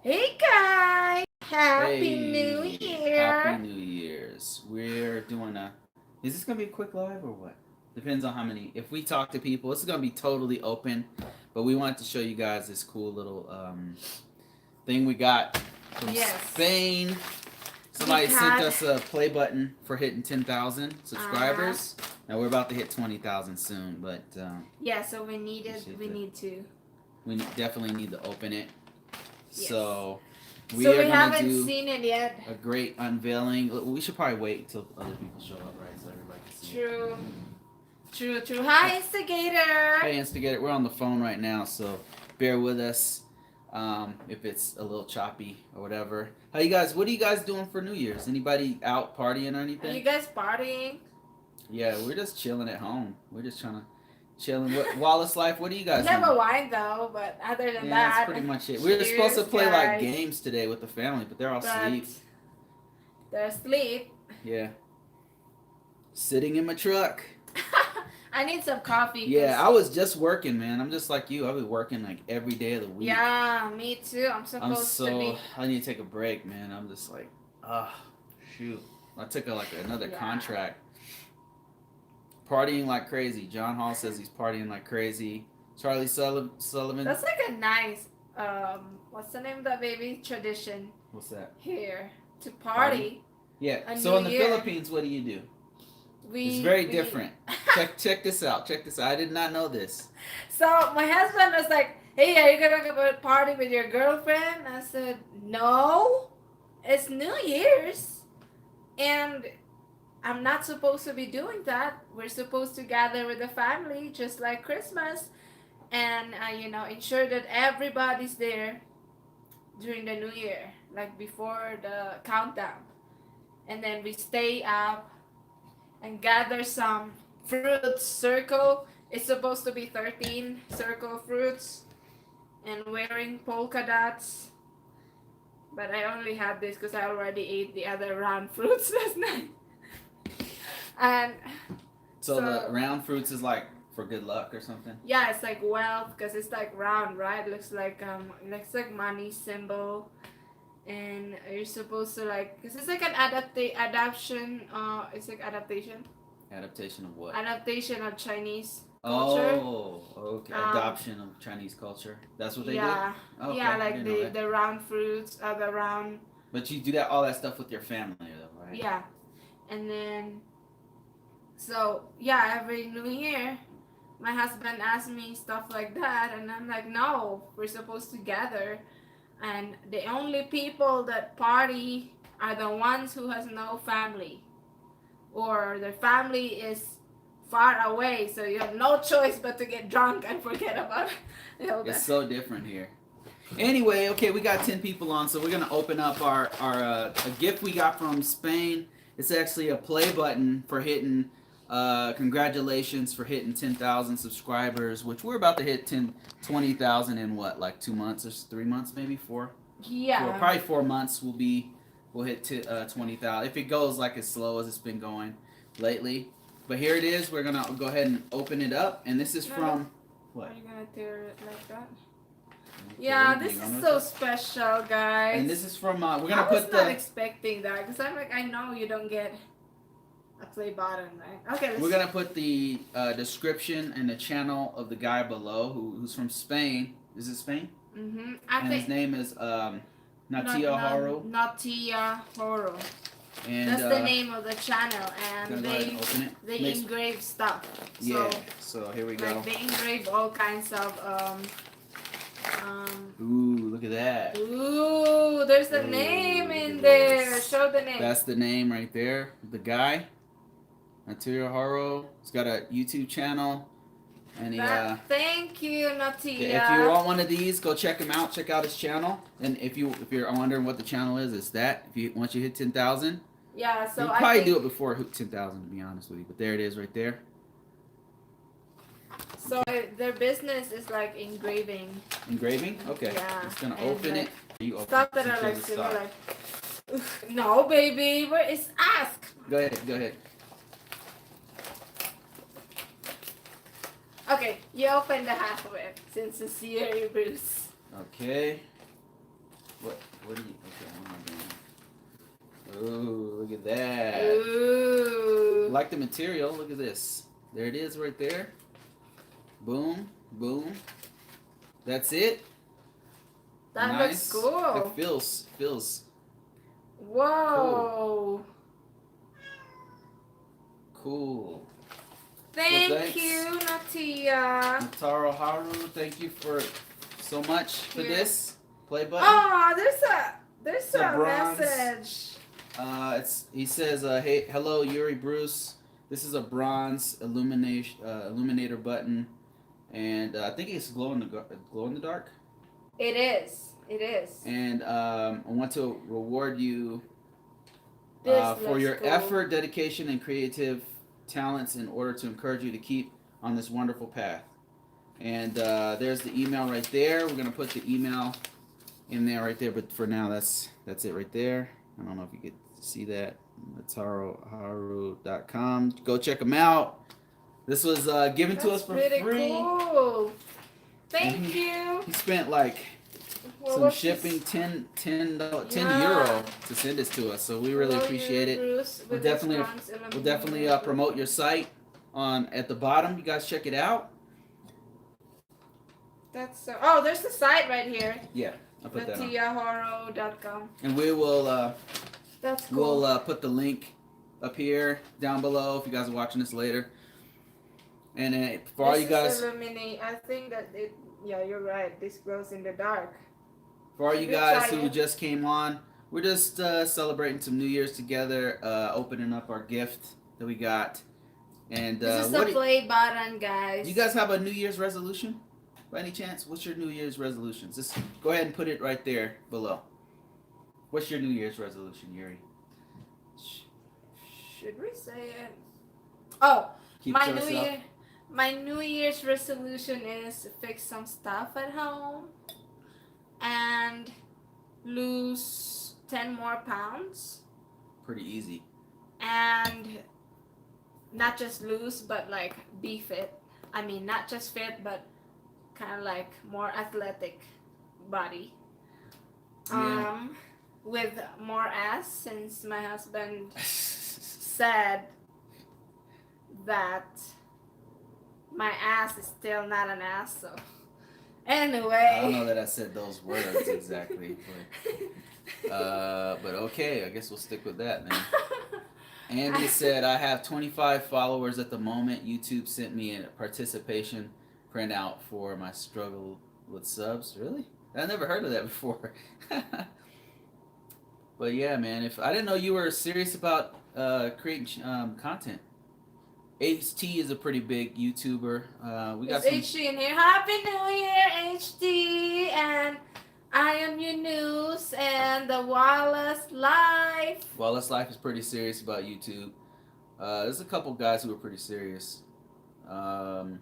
Hey guys! Happy New Hey, Happy Year! New Year's. We're doing a. Is this gonna be a quick live or what? Depends on how many. If we talk to people, this is gonna be totally open. But we wanted to show you guys this cool little thing we got from Yes, Spain. we Somebody sent had. us a play button for hitting 10,000 Uh huh. subscribers. Now we're about to hit 20,000 soon, but Yeah, so appreciate we the. need to. We definitely need to open it. Yes. So we So are we gonna haven't do seen it yet. a great unveiling. We should probably wait until other people show up, right, so everybody can see it. True. True. Hi, instigator! Hey, Instigator, we're on the phone right now, so bear with us if it's a little choppy or whatever. How you guys? What are you guys doing for New Year's? Anybody out partying or Are you anything? guys partying? Yeah, we're just chilling at home. We're just trying to chilling. What Wallace life? What are you We guys have doing? a wine though, but other than Yeah, that's that, pretty much it. We were supposed to cheers, play like guys. games today with the family, but they're all But asleep. they're asleep. Yeah, sitting in my truck. I need some coffee Yeah, because. I was just working, man. I'm just like you. I've been working like every day of the week. Yeah, me too. I'm I'm supposed to so be. I need to take a break, man. I'm just like, ah, shoot. I took like another Yeah. contract, partying like crazy. John Hall says he's partying like crazy. Charlie Sullivan, That's like a nice what's the name of that baby tradition what's that? here to Party? party Yeah. a So new in the year. Philippines, what do you do? It's We very we different. Check this out. Check this out. I did not know this. So my husband was like, "Hey, are you gonna go party with your girlfriend?" I said, "No, it's New Year's, and I'm not supposed to be doing that. We're supposed to gather with the family, just like Christmas, and ensure that everybody's there during the New Year, like before the countdown, and then we stay up and gather some fruits. Circle. It's supposed to be 13 circle fruits and wearing polka dots. But I only had this because I already ate the other round fruits last night. And So the so, round fruits is like for good luck or something. yeah, it's like wealth because it's like round, right? Looks like money symbol. And you're supposed to like, because it's like an adaptation. It's like Adaptation of what? adaptation of Chinese culture. Oh, okay. Um, Adoption of Chinese culture. That's what they do? yeah, Okay, yeah, I like didn't know that. the round fruits, the round, But you do that all that stuff with your family though, right? yeah, and then so yeah, every New Year, my husband asks me stuff like that, and I'm like, no, we're supposed to gather, and the only people that party are the ones who has no family or their family is far away, so you have no choice but to get drunk and forget about It's Hilda. so different here. Anyway, okay, we got 10 people on, so we're gonna open up our a gift we got from Spain. It's actually a play button for hitting. Congratulations for hitting 10,000 subscribers, which we're about to hit 20,000 in what, like 2 months or 3 months, maybe four, Yeah. probably 4 months. We'll hit 20,000 if it goes like as slow as it's been going lately. But here it is. We're gonna go ahead and open it up, and this is No, no. from Are what? you gonna tear it like that? Okay, Yeah, this hang is on with so it. special, And guys. this is from we're gonna I was put not the expecting that because I'm like, I know you don't get a play button, right? Okay, we're let's. gonna put the description and the channel of the guy below who's from Spain. Is it Spain? I And his think name is not Nautiahorro. Nautiahorro. And That's the name of the channel, gonna and go ahead and open it. they Makes, engrave stuff. yeah. So So here we like go. they engrave all kinds of Ooh, look at that. Ooh, there's a Ooh, name look in at there. this. Show the name. That's the name right there. The guy, Nautiahorro. He's got a YouTube channel, and he Thank you, if you Natia. want one of these, go check him out. Check out his channel. And if you're wondering what the channel is, it's that. If you once you hit 10,000, Yeah, so you'll I probably do think it before 10,000 to be honest with you. But there it is right there. so. Their business is like engraving. Engraving. Okay. Yeah, Just gonna and open it. like You open stuff it that since are you're like the star. similar. No, baby, where is ask? Go ahead. Go ahead. Okay, you open the half of it since it's here, Bruce. Okay. What do you? Okay, what am I doing? Oh, look at that! Ooh. Like the material. Look at this. There it is, right there. Boom, boom. That's it. That looks Nice. It cool. feels cool. Whoa. Cool. Well, Thank thanks, you, Natia. Nautiahorro. Thank you for so much for Here. this play button. Oh, there's It's a a bronze. message. He says, "Hey, hello, Yuri Bruce. This is a bronze illuminator button, and I think it's glow in the dark. It is. It is. And I want to reward you This for looks your cool. effort, dedication, and creative talents in order to encourage you to keep on this wonderful path." And there's the email right there. We're gonna put the email in there right there, but for now, that's it right there. I don't know if you could see that. Nautiahorro.com. Go check them out. This was given to us for pretty free. Cool. Thank he, you. He spent like some shipping, 10 euro to send this to us, so we really appreciate it. We'll definitely promote your site at the bottom. You guys check it out. That's so. Oh, there's the site right here. Yeah, I'll put that on. Nautiahorro.com. And we will. That's cool. We'll put the link up here down below if you guys are watching this later. And for all you guys, I think that it. Yeah, you're right. This glows in the dark. For all you guys who just came on, we're just celebrating some New Year's together, opening up our gift that we got. And this is the play button, guys. You guys have a New Year's resolution, by any chance? What's your New Year's resolutions? Just go ahead and put it right there below. What's your New Year's resolution, Yuri? Should we say it? Oh, Keep my New Year's resolution is to fix some stuff at home and lose 10 more pounds. Pretty easy. And not just lose, but like be fit. I mean, not just fit, but kind of like more athletic body. Yeah. With more ass, since my husband said that my ass is still not an ass, so anyway. I don't know that I said those words exactly, but okay, I guess we'll stick with that, man. Andy said, "I have 25 followers at the moment. YouTube sent me a participation printout for my struggle with subs." Really? I never heard of that before. But yeah, man, if I didn't know you were serious about creating content. HT is a pretty big YouTuber. We got some... HT in here. Happy New Year, HT, and I Am Your News and the Wallace Life. Wallace Life is pretty serious about YouTube. There's a couple guys who are pretty serious. On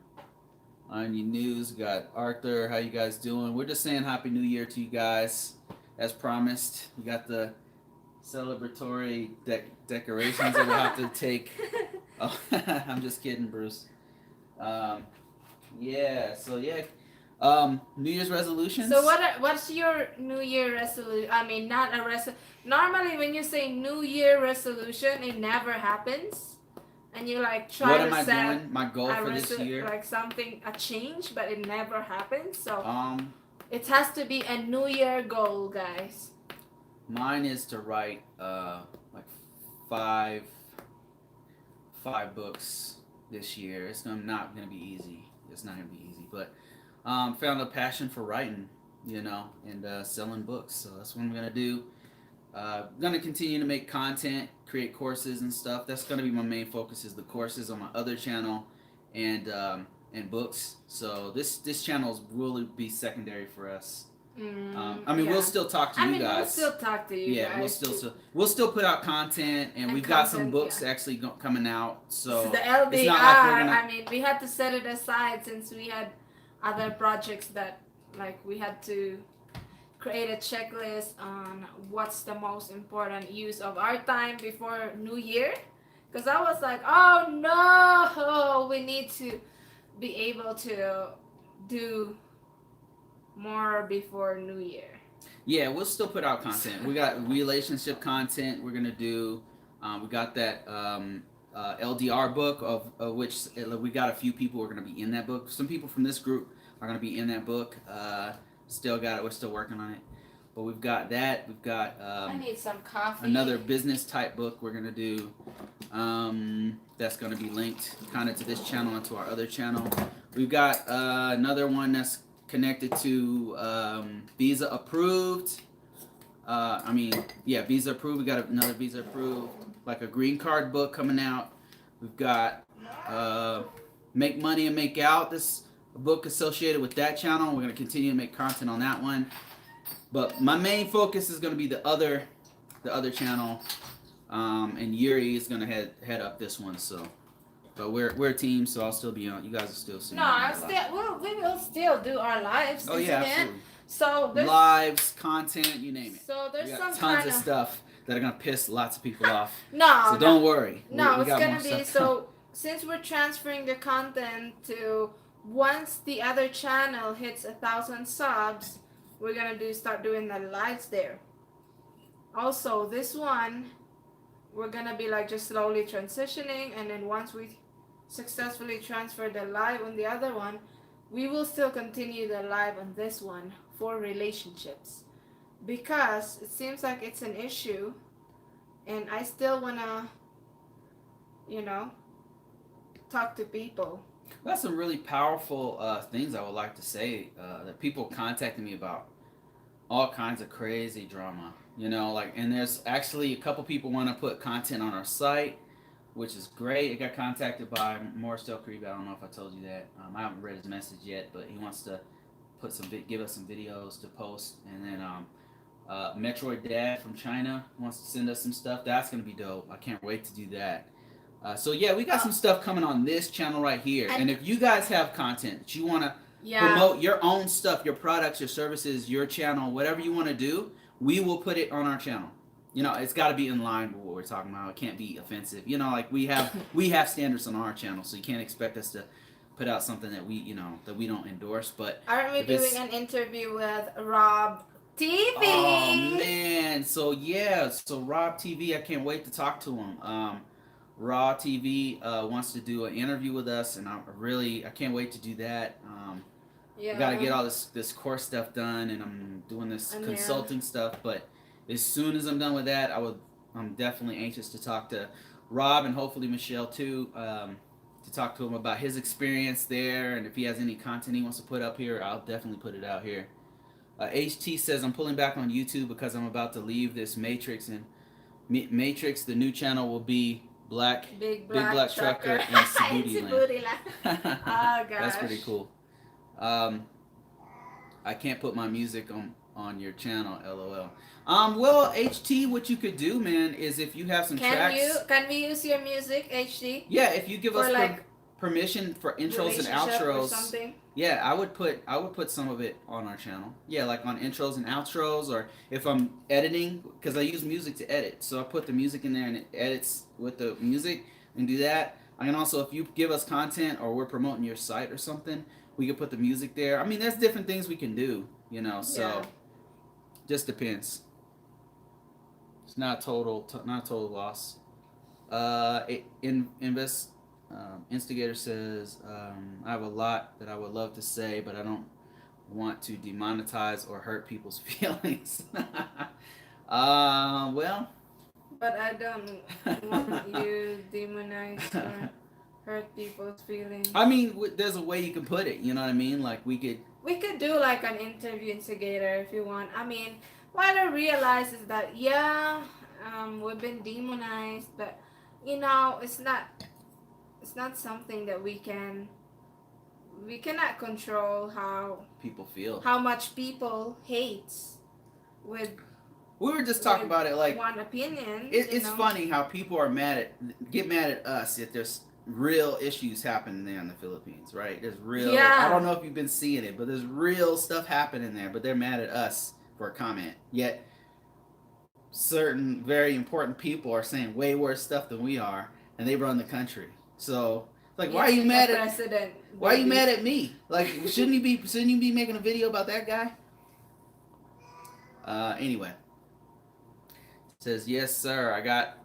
Your News, got Arthur. How you guys doing? We're just saying Happy New Year to you guys, as promised. We got the celebratory decorations that we'll have to take. Oh, I'm just kidding, Bruce. Yeah. So yeah. New Year's resolutions. So what's your New Year resolution? I mean, not a resolution. Normally, when you say New Year resolution, it never happens, and you like try what to am I set doing? My goal for this year, like something, a change, but it never happens. So it has to be a New Year goal, guys. Mine is to write like five books this year. It's not gonna be easy. It's not gonna be easy, but found a passion for writing, and selling books. So that's what I'm gonna do. Gonna continue to make content, create courses and stuff. That's gonna be my main focus, is the courses on my other channel, and books. So this channel will really be secondary for us. We'll still talk to you guys. We'll still talk to you guys. Yeah, we'll still put out content, and we've got some books actually coming out. So the LDR. It's not like we're gonna... we had to set it aside since we had other projects that, like, we had to create a checklist on what's the most important use of our time before New Year. Because I was like, oh no, we need to be able to do more before New Year. Yeah, we'll still put out content. We got relationship content. We're gonna do. We got that LDR book of which we got a few people who are gonna be in that book. Some people from this group are gonna be in that book. Still got it. We're still working on it. But we've got that. We've got I need some coffee. another business type book we're gonna do. That's gonna be linked kind of to this channel and to our other channel. We've got another one that's connected to visa approved. Visa approved. We got another visa approved, like a green card book coming out. We've got Make Money and Make Out. This book associated with that channel. We're gonna continue to make content on that one. But my main focus is gonna be the other channel, and Yuri is gonna head up this one. So, but we're a team, so I'll still be on. You guys will still see. No, we will still do our lives. Oh yeah, absolutely. So there's lives, content, you name it. So there's we got some tons kind of stuff that are gonna piss lots of people off. No, so don't worry. No, we it's got gonna more be stuff. so. Since we're transferring the content to once the other channel hits 1,000 subs, we're gonna start doing the lives there. Also, this one we're gonna be like just slowly transitioning, and then once we successfully transfer the live on the other one, we will still continue the live on this one for relationships, because it seems like it's an issue, and I still wanna, talk to people. That's some really powerful things I would like to say that people contacted me about. All kinds of crazy drama, and there's actually a couple people want to put content on our site, which is great. I got contacted by Morris Del Creed. I don't know if I told you that. I haven't read his message yet, but he wants to give us some videos to post, and then Metroid Dad from China wants to send us some stuff. That's gonna be dope. I can't wait to do that. So yeah, we got some stuff coming on this channel right here. And if you guys have content that you want to promote your own stuff, your products, your services, your channel, whatever you want to do, we will put it on our channel. It's got to be in line with what we're talking about. It can't be offensive. Like we have standards on our channel, so you can't expect us to put out something that we don't endorse. But aren't we doing an interview with Rob TV? Oh man, so Rob TV, I can't wait to talk to him. Raw TV wants to do an interview with us, and I can't wait to do that. I gotta get all this course stuff done, and I'm doing this consulting stuff. But as soon as I'm done with that, I'm definitely anxious to talk to Rob and hopefully Michelle too, to talk to him about his experience there, and if he has any content he wants to put up here, I'll definitely put it out here. HT says I'm pulling back on YouTube because I'm about to leave this Matrix, and Matrix, the new channel will be Big Black Trucker and Cebu. Oh gosh, that's pretty cool. I can't put my music on your channel, LOL. Well, HT, what you could do, man, is if you have some tracks. Can we use your music, HT? Yeah, if you give us permission for intros and outros. Or something? Yeah, I would put some of it on our channel. Yeah, like on intros and outros, or if I'm editing, because I use music to edit, so I put the music in there and it edits with the music and do that. I can also, if you give us content or we're promoting your site or something, we can put the music there. I mean, there's different things we can do, so just depends. It's not total loss. Instigator says, I have a lot that I would love to say, but I don't want to demonetize or hurt people's feelings. Well. But I don't want you demonize or hurt people's feelings. I mean, there's a way you can put it, you know what I mean? Like we could do like an interview instigator if you want. I mean, what I realize is that we've been demonized, but it's not something that we cannot control how people feel, how much people hates with. We were just talking about it, like one opinion. It's funny how people get mad at us if there's real issues happening there in the Philippines, right? There's real. Yeah. I don't know if you've been seeing it, but there's real stuff happening there. But they're mad at us for a comment. Yet certain very important people are saying way worse stuff than we are, and they run the country. So, like, why are you mad at president? Why are you mad at me? Like, shouldn't you be making a video about that guy? Anyway, says yes, sir. I got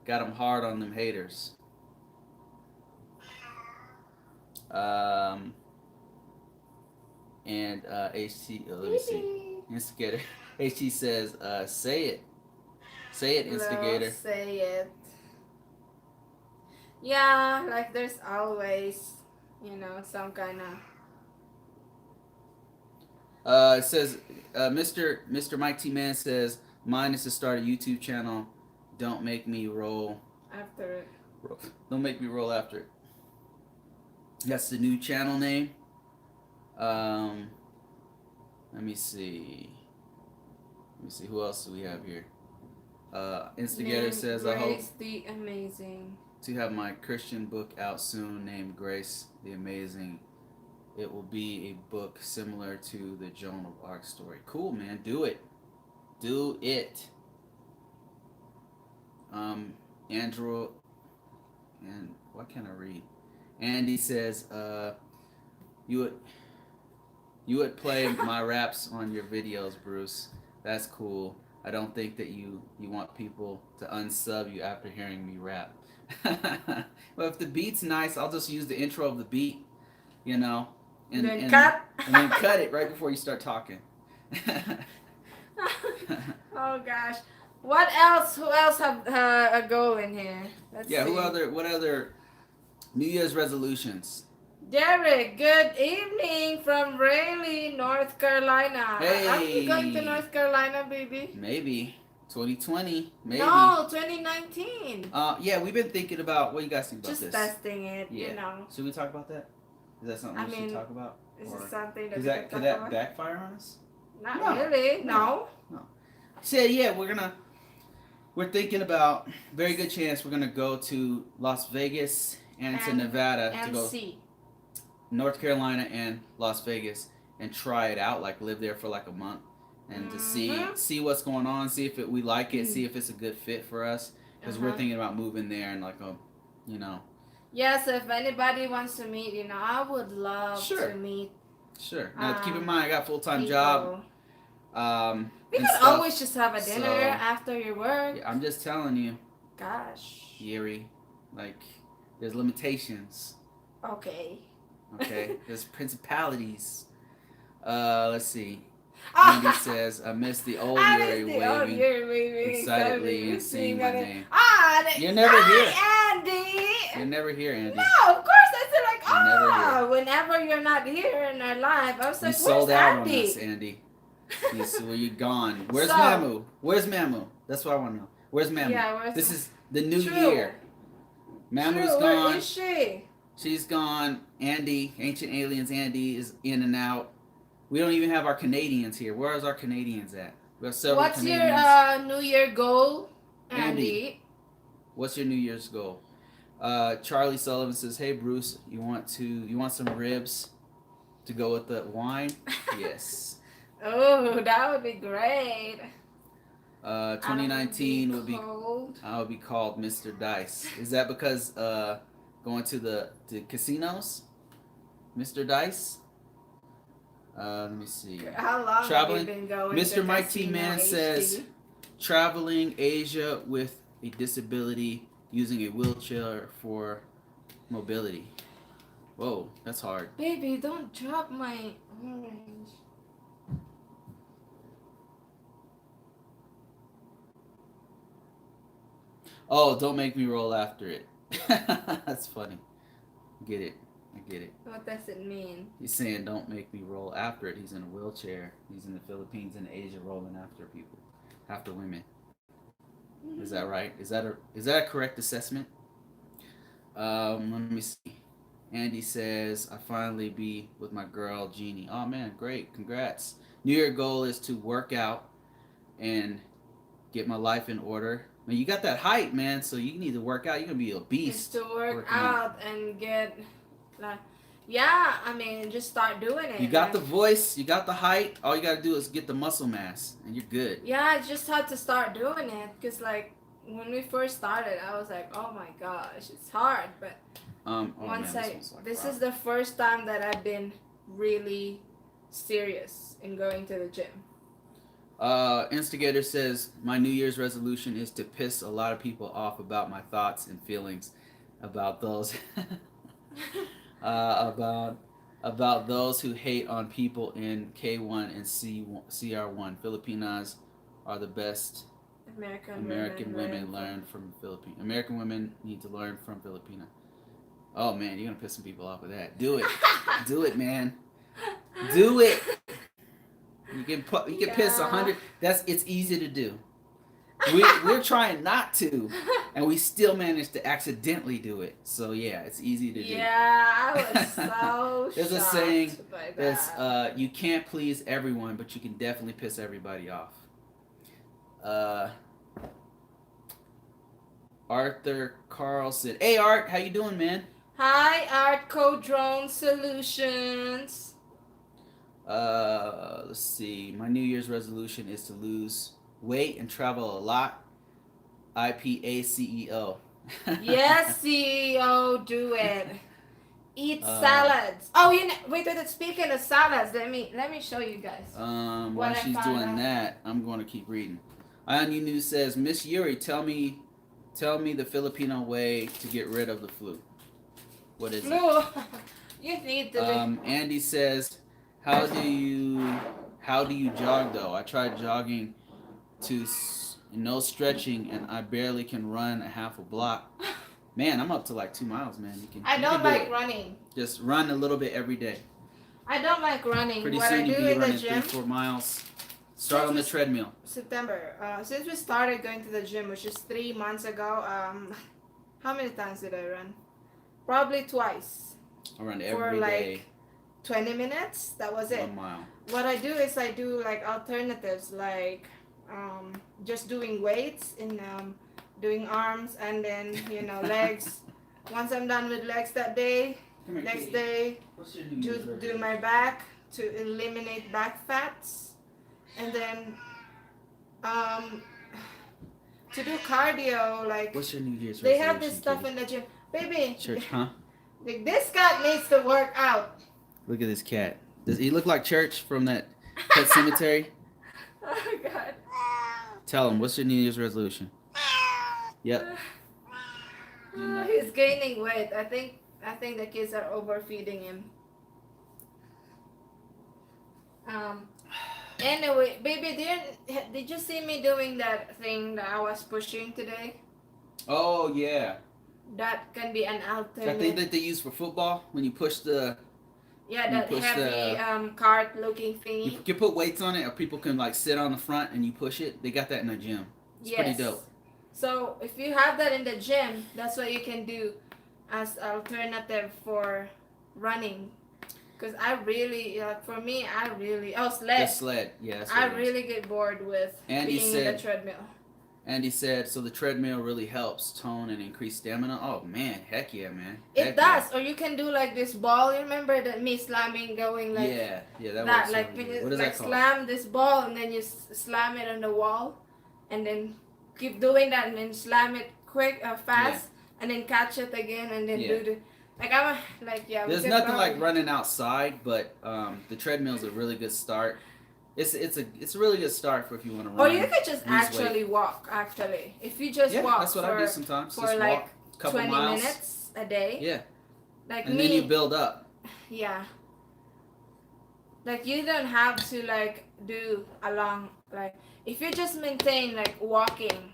them hard on them haters. Um, and HT. Let me see. Baby. Instigator. HT says, say it, Well, instigator. say it. Yeah, like there's always, some kind of It says, Mr. Mike T Man says, mine is to start a YouTube channel. Don't make me roll. after it. Don't make me roll after it. That's the new channel name. Let me see. Who else do we have here? Instigator Named says, Grace I hope the Amazing. to have my Christian book out soon named Grace the Amazing. It will be a book similar to the Joan of Arc story. Cool, man. Do it. Do it. Andrew, and what can I read? Andy says, you would play my raps on your videos, Bruce. That's cool. I don't think that you want people to unsub you after hearing me rap. Well, if the beat's nice, I'll just use the intro of the beat, and then cut. and then cut it right before you start talking. Oh gosh. What else? Who else have a goal in here? Let's Yeah. see. What other New Year's resolutions? Derek, good evening from Raleigh, North Carolina. Hey. Are you going to North Carolina, baby? Maybe 2020. Maybe. No, 2019. Yeah, we've been thinking about. What do you guys think about Just this? testing it, Yeah. Should we talk about that? Is that something I we should mean, talk about? Is Or it something that is we that can could talk that about? backfire on us? Not No. really. No. No. So yeah, we're thinking about, very good chance we're gonna go to Las Vegas and to Nevada to go MC. North Carolina and Las Vegas and try it out, like live there for like a month and to see what's going on, see if we like it, see if it's a good fit for us, because we're thinking about moving there and like Yes, if anybody wants to meet, I would love to meet. Sure. Now keep in mind, I got a full-time people. job. We could always just have a dinner after your work. Yeah, I'm just telling you. Gosh. Yeri, like, there's limitations. Okay. Okay? There's principalities. Let's see. Andy says, I miss the old Yeri waving excitedly and seeing my name. You're never here. Andy. You're never here, Andy. No, of course. I said like, whenever you're not here in our life. I was like, you sold where's out Andy? on us, Andy. You gone. Where's Mamu? Where's Mamu? That's what I want to know. Where's Mamu? Yeah, this is the new year. Mamu's gone. Where is she? She's gone. Andy, Ancient Aliens Andy is in and out. We don't even have our Canadians here. Where's our Canadians at? We have several What's Canadians. your New Year goal, Andy? What's your New Year's goal? Charlie Sullivan says, "Hey Bruce, you want some ribs to go with the wine?" Yes. Oh, that would be great. 2019 would be. I would be called Mr. Dice. Is that because going to the casinos, Mr. Dice? Let me see. How long traveling, have you been going? Mr. Mike T. Man says, traveling Asia with a disability, using a wheelchair for mobility. Whoa, that's hard. Baby, don't drop my orange. Oh, don't make me roll after it. That's funny. Get it. I get it. What does it mean? He's saying don't make me roll after it. He's in a wheelchair. He's in the Philippines and Asia rolling after people. After women. Is that right? Is that a correct assessment? Let me see. Andy says, I finally be with my girl Jeannie. Oh man, great. Congrats. New Year goal is to work out and get my life in order. Man, you got that height, man, so you need to work out. You're going to be a beast. It's to work out and get, just start doing it. You got the voice, you got the height. All you got to do is get the muscle mass, and you're good. Yeah, I just had to start doing it, because, when we first started, I was like, oh my gosh, it's hard, but this is the first time that I've been really serious in going to the gym. Instigator says my New Year's resolution is to piss a lot of people off about my thoughts and feelings about those about those who hate on people in K1 and CR1. Filipinas are the best. American women learn from Filipino. American women need to learn from Filipina. Oh man, you're gonna piss some people off with that. Do it, do it, man. Do it. You can piss 100. It's easy to do. We're trying not to, and we still manage to accidentally do it. So yeah, it's easy to do. Yeah, I was so There's a shocked saying by that's that. you can't please everyone, but you can definitely piss everybody off. Arthur Carlson. Hey Art, how you doing, man? Hi, Art Drone Solutions. Let's see. My New Year's resolution is to lose weight and travel a lot. IPACEO. Yes, CEO, do it. Eat Uh, salads. Oh, wait. Speaking of salads, let me show you guys. While she's doing that, I'm going to keep reading. Ion News says, Miss Yuri, tell me the Filipino way to get rid of the flu. What is Flu. it? You need to. Andy says, how do you jog though? I tried jogging to no stretching and I barely can run a half a block. Man, I'm up to like 2 miles, man. I don't like running. Just run a little bit every day. I don't like running. Pretty what soon I do you'll be in running the gym. 3-4 miles. Start on the treadmill. September. Since we started going to the gym, which is 3 months ago, how many times did I run? Probably twice. I run every for day. Like 20 minutes. That was it. 1 mile. What I do is I do like alternatives, like just doing weights and doing arms and then legs. Once I'm done with legs that day, next day do my back to eliminate back fats, and then to do cardio. Like, what's your New Year's they resolution? have this stuff in the gym, baby. Church, huh? Like, this cat needs to work out. Look at this cat. Does he look like Church from that Pet Cemetery? Oh God. Tell him, what's your New Year's resolution? Yep. He's gaining weight. I think the kids are overfeeding him. Anyway, baby, did you see me doing that thing that I was pushing today? Oh yeah. That can be an alternate. That thing that they use for football when you push the. Yeah, that heavy cart looking thingy. You can put weights on it, or people can like sit on the front and you push it. They got that in the gym. It's pretty dope. So if you have that in the gym, that's what you can do as alternative for running. Because I really, for me, sled. The sled, yeah. That's I really get bored with being in the treadmill. Andy said, so the treadmill really helps tone and increase stamina. Oh man, heck yeah, man. It does. Yeah. Or you can do like this ball. You remember that me slamming, going like that works. Like when you what is that called? Slam this ball and then you slam it on the wall, and then keep doing that and then slam it quick, fast, and then catch it again and then do the. There's nothing like running outside, but the treadmill's a really good start. It's a really good start for if you want to run. Or you could just actually walk. Actually, if you just walk, that's what I do sometimes. For just like walk a couple 20 miles. minutes a day. Yeah. Like and then you build up. Yeah. Like you don't have to like do a long if you just maintain like walking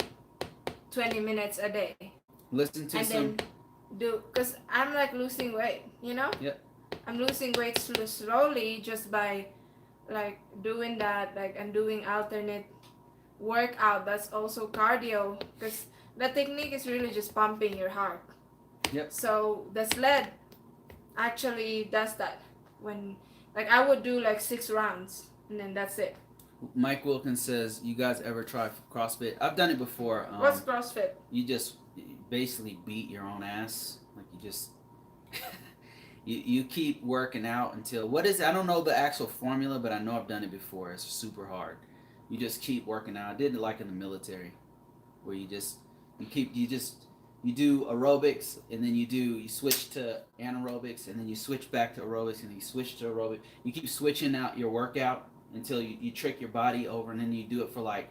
20 minutes a day. Listen to then because I'm like losing weight, Yep. I'm losing weight slowly just by like doing that, and doing alternate workout that's also cardio, because the technique is really just pumping your heart. Yep. So the sled actually does that. When I would do like 6 rounds and then that's it. Mike Wilkins says, you guys ever try CrossFit? I've done it before. What's CrossFit? You just basically beat your own ass. Like you just you keep working out until I don't know the actual formula, but I know I've done it before. It's super hard. You just keep working out. I did it like in the military, where you do aerobics, and then you switch to anaerobics, and then you switch back to aerobics, and then you switch to aerobics. You keep switching out your workout until you trick your body over, and then you do it for like,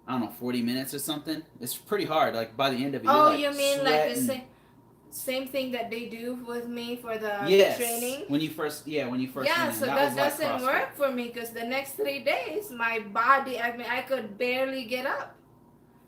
I don't know, 40 minutes or something. It's pretty hard. Like by the end of it, you're Oh, like you mean like the sweating. same thing that they do with me for the Yes, training? when you first Yeah, went in, so that was that like doesn't CrossFit. work for me because the next 3 days, my body, I mean, I could barely get up.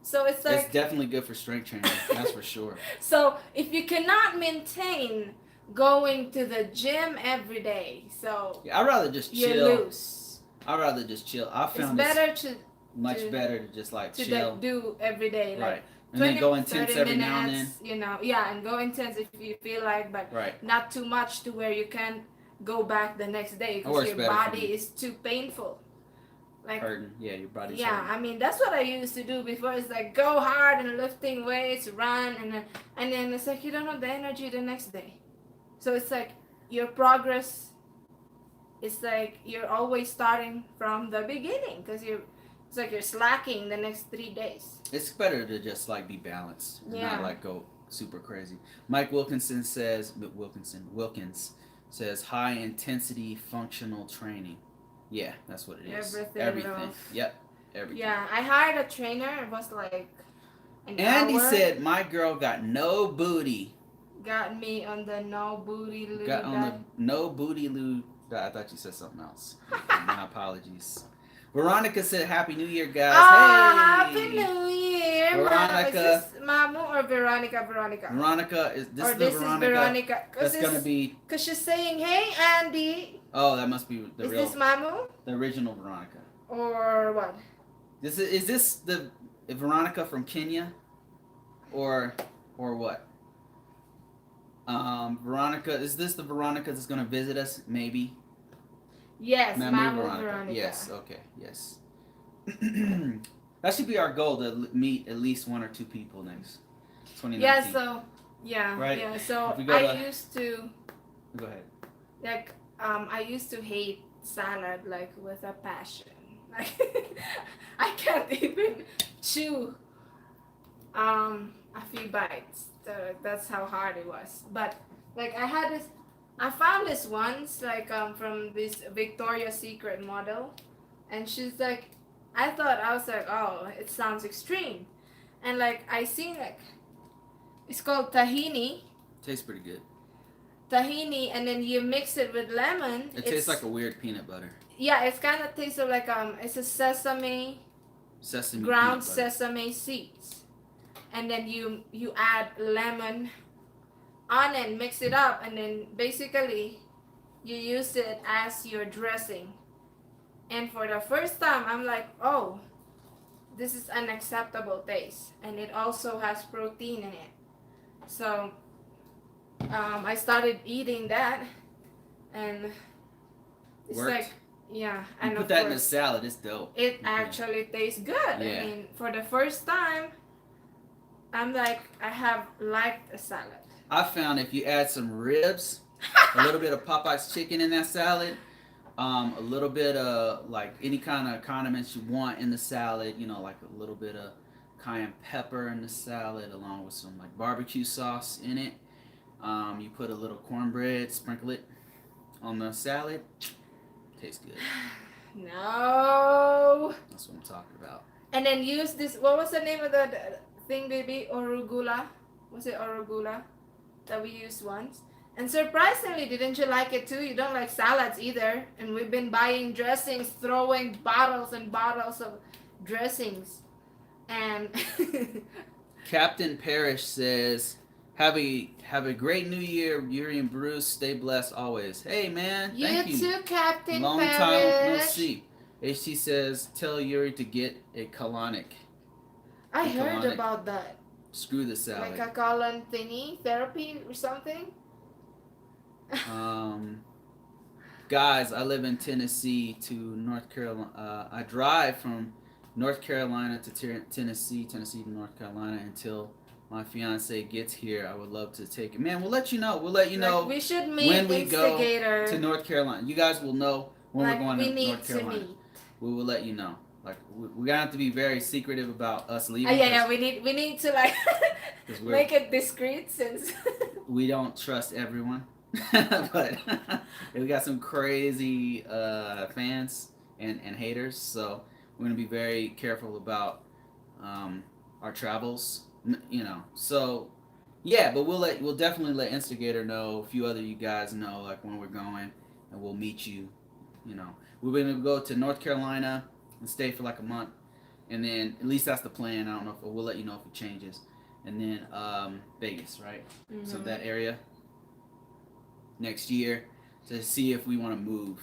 So it's It's like, definitely good for strength training. That's for sure. so if you cannot maintain going to the gym every day, so Yeah, I'd rather just you chill. lose. I'd rather just chill. I It's found it's better to much to better to just like to chill. do every day, like Right. And then 20, go intense 30 every now and minutes, then. you know, yeah, and go intense if you feel like, but Right. not too much to where you can't go back the next day That because works your better for body me. is too painful. Like, Hurting. Yeah, your body's yeah, hurting. I mean, that's what I used to do before. It's like go hard and lifting weights, run, and then it's like you don't have the energy the next day. So it's like your progress, it's like you're always starting from the beginning because it's like you're slacking the next 3 days. It's better to just like be balanced and not Yeah. like go super crazy. Mike Wilkins says high intensity functional training. Yeah, that's what it is. Everything. Yep. Everything. Yeah, I hired a trainer. It was like an Andy hour. said my girl got no booty. Got me on the no booty loo. Got on the no booty loo. I thought you said something else. My apologies. Veronica said Happy New Year, guys. Oh, Hey! Happy New Year. Veronica. Is this Mamu or Veronica? Veronica, is this or the this Veronica? Is Veronica. That's gonna be. Because she's saying, hey, Andy. Oh, that must be the Is real. this Mamu? The original Veronica. Or what? Is this the Veronica from Kenya, or what? Veronica, is this the Veronica that's gonna visit us? Maybe. Yes, Mamu Veronica. Yes. Okay. Yes. That should be our goal to meet at least one or two people next 2019. Yeah. So yeah. Right. Yeah. So I used to. Go ahead. Like I used to hate salad like with a passion. Like I can't even chew a few bites. So that's how hard it was. But like I found this once like from this Victoria's Secret model, and she's like, I was like, oh, it sounds extreme, and like I seen like it's called tahini. Tastes pretty good. Tahini, and then you mix it with lemon. It tastes like a weird peanut butter. Yeah, it's kind of tastes like it's a sesame ground sesame seeds, and then you add lemon on it, mix it up, and then basically you use it as your dressing. And for the first time, I'm like, oh, this is an acceptable taste, and it also has protein in it. So I started eating that, and it's Worked. like, yeah, You and put of that in a course, salad, it's dope. it actually tastes good. Yeah. I mean, for the first time, I'm like, I have liked a salad. I found if you add some ribs, a little bit of Popeye's chicken in that salad, a little bit of like any kind of condiments you want in the salad, you know, like a little bit of cayenne pepper in the salad, along with some like barbecue sauce in it. You put a little cornbread, sprinkle it on the salad. Tastes good. No. That's what I'm talking about. And then use this. What was the name of the thing, baby? Arugula. Was it arugula that we used once? And surprisingly, didn't you like it too? You don't like salads either. And we've been buying dressings, throwing bottles and bottles of dressings. And Captain Parrish says, "Have a great New Year, Yuri and Bruce. Stay blessed always." Hey man, thank you. You too, Captain Long Parrish. time no see. HT says, "Tell Yuri to get a colonic." I A heard colonic. about that. Screw the salad. Like a colon thingy therapy or something. Guys, I live in Tennessee to North Carolina. I drive from North Carolina to Tennessee to North Carolina until my fiance gets here. I would love to take it. Man, we'll let you know. We'll let you know We should meet when we Instigator. go to North Carolina. You guys will know when we're going to North Carolina. Meet. We will let you know. Like we're gonna have to be very secretive about us leaving. Yeah. We need to like make it discreet since we don't trust everyone. But we got some crazy fans, and haters. So we're gonna be very careful about our travels. You know, so yeah, but we'll definitely let Instigator know, a few other you guys know, like when we're going, and we'll meet you. You know, we're gonna go to North Carolina and stay for like a month, and then at least that's the plan. I don't know if we'll let you know if it changes, and then Vegas, right? So Mm-hmm. that area next year to see if we want to move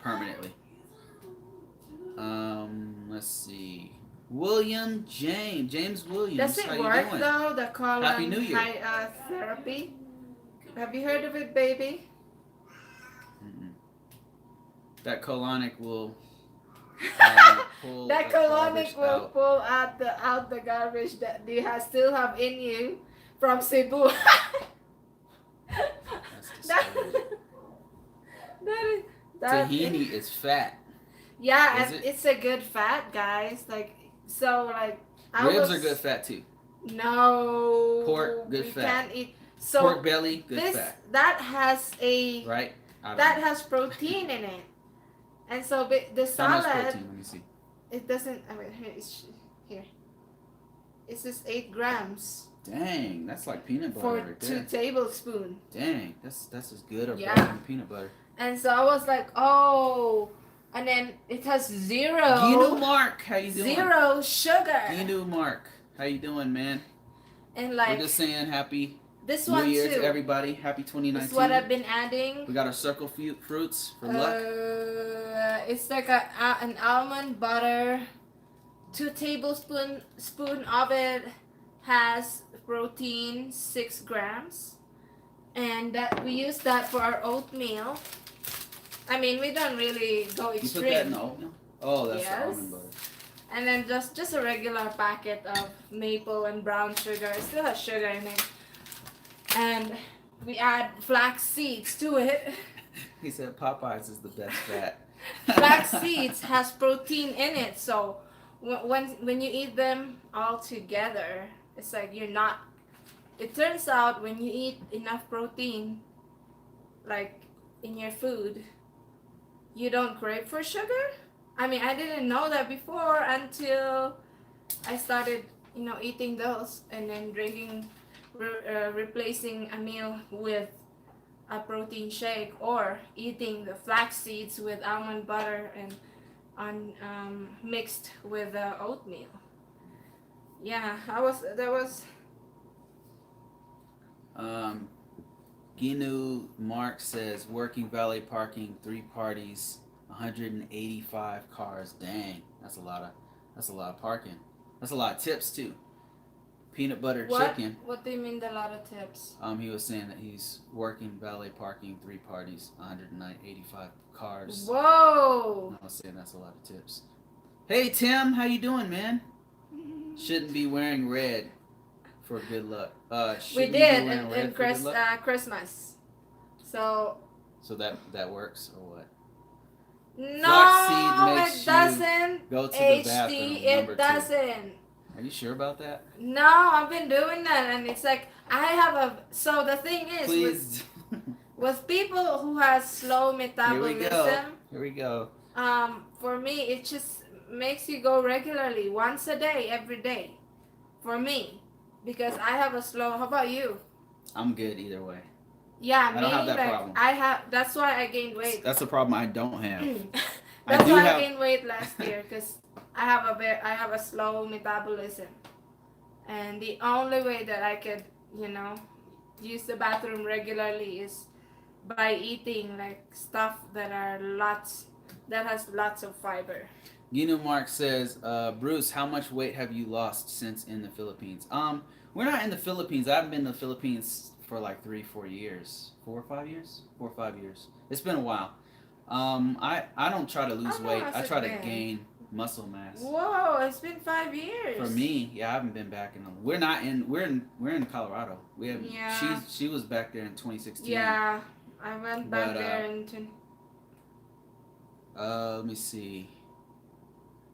permanently. Let's see. William James Does Williams, how it you work doing? though? The Happy colon New Year. therapy. Have you heard of it, baby? Mm-mm. That colonic will pull That the garbage colonic will out. pull out the garbage that you still have in you from Cebu. That's that, disgusting. that is that. Tahini is fat. Yeah, Is and it? it's a good fat, guys. Like so, like I Ribs are good was fat too. no, Pork, good we fat. can't eat. Pork So belly, good this fat. that has a Right? I don't that know. has protein in it, and so the How much salad protein? Let me see. it doesn't. I mean, here. It's just 8 grams Dang, that's like peanut butter for right two there. tablespoons. Dang, that's as good or better Yeah, than peanut butter. and so I was like, oh, and then it has Ginu Mark, how you doing? zero sugar, Ginu Mark, how you doing, man? and We're like just saying happy this New one Year to too. everybody. Happy This is what 2019. I've been adding. We got our circle fruits for luck. It's like an almond butter. 2 tablespoon of it has protein, 6 grams, and that we use that for our oatmeal. I mean, we don't really go You extreme. put that in the oatmeal? Oh, that's the Yes. almond butter. And then just a regular packet of maple and brown sugar. It still has sugar in it. And we add flax seeds to it. He said Popeyes is the best fat. Flax seeds has protein in it, so when you eat them all together, it's like you're not. It turns out when you eat enough protein, like in your food, you don't crave for sugar. I mean, I didn't know that before until I started, eating those and then replacing a meal with a protein shake or eating the flax seeds with almond butter and mixed with oatmeal. Yeah, that was. um, Ginu Mark says working valet parking, 3 parties, 185 cars. Dang, that's a lot of parking. That's a lot of tips too. Peanut butter chicken. What do you mean a lot of tips? He was saying that he's working valet parking, 3 parties, 185 cars. Whoa! I was saying that's a lot of tips. Hey Tim, how you doing, man? Shouldn't be wearing red for good luck. We Shouldn't did be wearing in red for good luck? Christmas. So So that works or what? no, makes it you doesn't. go to the HD, bathroom, it number 2. doesn't. Are you sure about that? No, I've been doing that, and it's like I have a. So the thing is, Please. with people who has slow Here we metabolism, go. Here we go. for me, it just makes you go regularly, once a day, every day. For me, because I have a slow. How about you? I'm good either way. Yeah, I don't have that like problem. I have. That's why I gained weight. That's a problem I don't have. That's do why have- I gained weight last year because I have a slow metabolism, and the only way that I could, use the bathroom regularly is by eating like stuff that has lots of fiber. Gino Mark says, Bruce, how much weight have you lost since in the Philippines? We're not in the Philippines. I haven't been in the Philippines for like 3-4 years. 4 or 5 years? 4 or 5 years. It's been a while. I don't try to lose How long weight. has I it try to been? gain muscle mass. Whoa, it's been 5 years. For me, yeah, I haven't been back in. We're in Colorado. We have. Yeah. She was back there in 2016. Yeah, I went back But, there in. Let me see.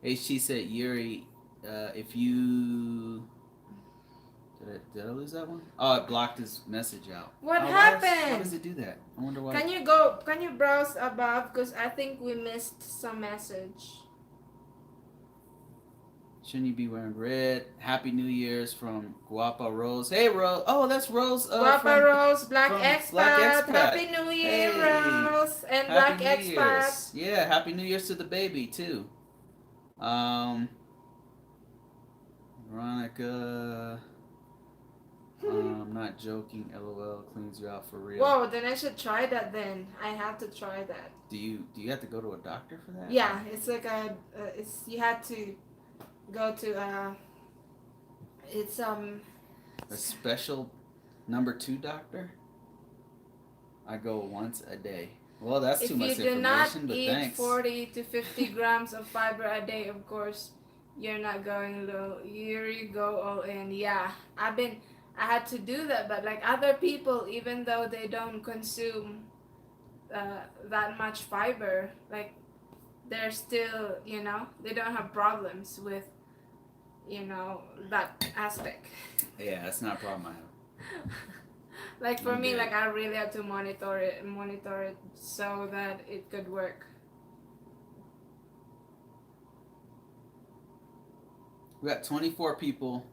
HT said, Yuri, if you Did I lose that one? Oh, it blocked his message out. What Oh, why happened? does it do that? I wonder why. Can you browse above? Because I think we missed some message. Shouldn't you be wearing red? Happy New Year's from Guapa Rose. Hey, Rose. Oh, that's Rose Guapa Rose, Black from Black Expat. Expat. Happy New Year, Hey, Rose. And Black Happy New Expat. Year's. Yeah, Happy New Year's to the baby, too. Um, Veronica. I'm not joking. LOL cleans you out for real. Whoa, then I should try that then. I have to try that. Do you have to go to a doctor for that? Yeah, it's like you had to go to it's a special number 2 doctor? I go once a day. Well, that's too much if you do not information, but eat thanks. 40 to 50 grams of fiber a day, of course, you're not going low. You go all in. Yeah, I had to do that, but like other people, even though they don't consume that much fiber, like they're still, they don't have problems with, that aspect. Yeah, that's not a problem I have. Like for me, like I really have to monitor it so that it could work. We got 24 people.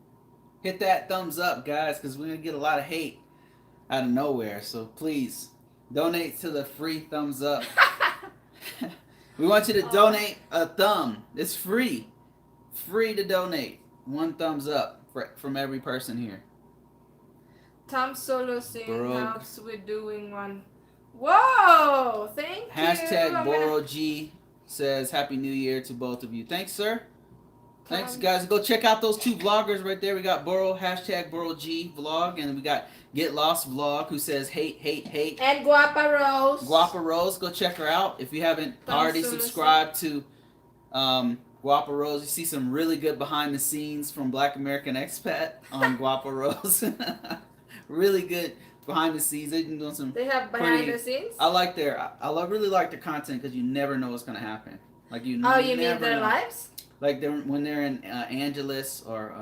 Hit that thumbs up, guys, because we're going to get a lot of hate out of nowhere. So please, donate to the free thumbs up. We want you to donate a thumb. It's free. Free to donate. 1 thumbs up from every person here. Tom Solosing helps with doing one. Whoa! Thank you. Hashtag Boro G says Happy New Year to both of you. Thanks, sir. Thanks, guys. Go check out those 2 vloggers right there. We got Boro, hashtag Boro G vlog, and we got Get Lost vlog who says hate, hate, hate. And Guapa Rose. Guapa Rose, go check her out. If you haven't already subscribed to Guapa Rose, you see some really good behind the scenes from Black American Expat on Guapa Rose. Really good behind the scenes. They've been doing some. They have behind the scenes. I like really like their content because you never know what's gonna happen. Like you. Oh, you mean their lives? Like when they're in Angeles or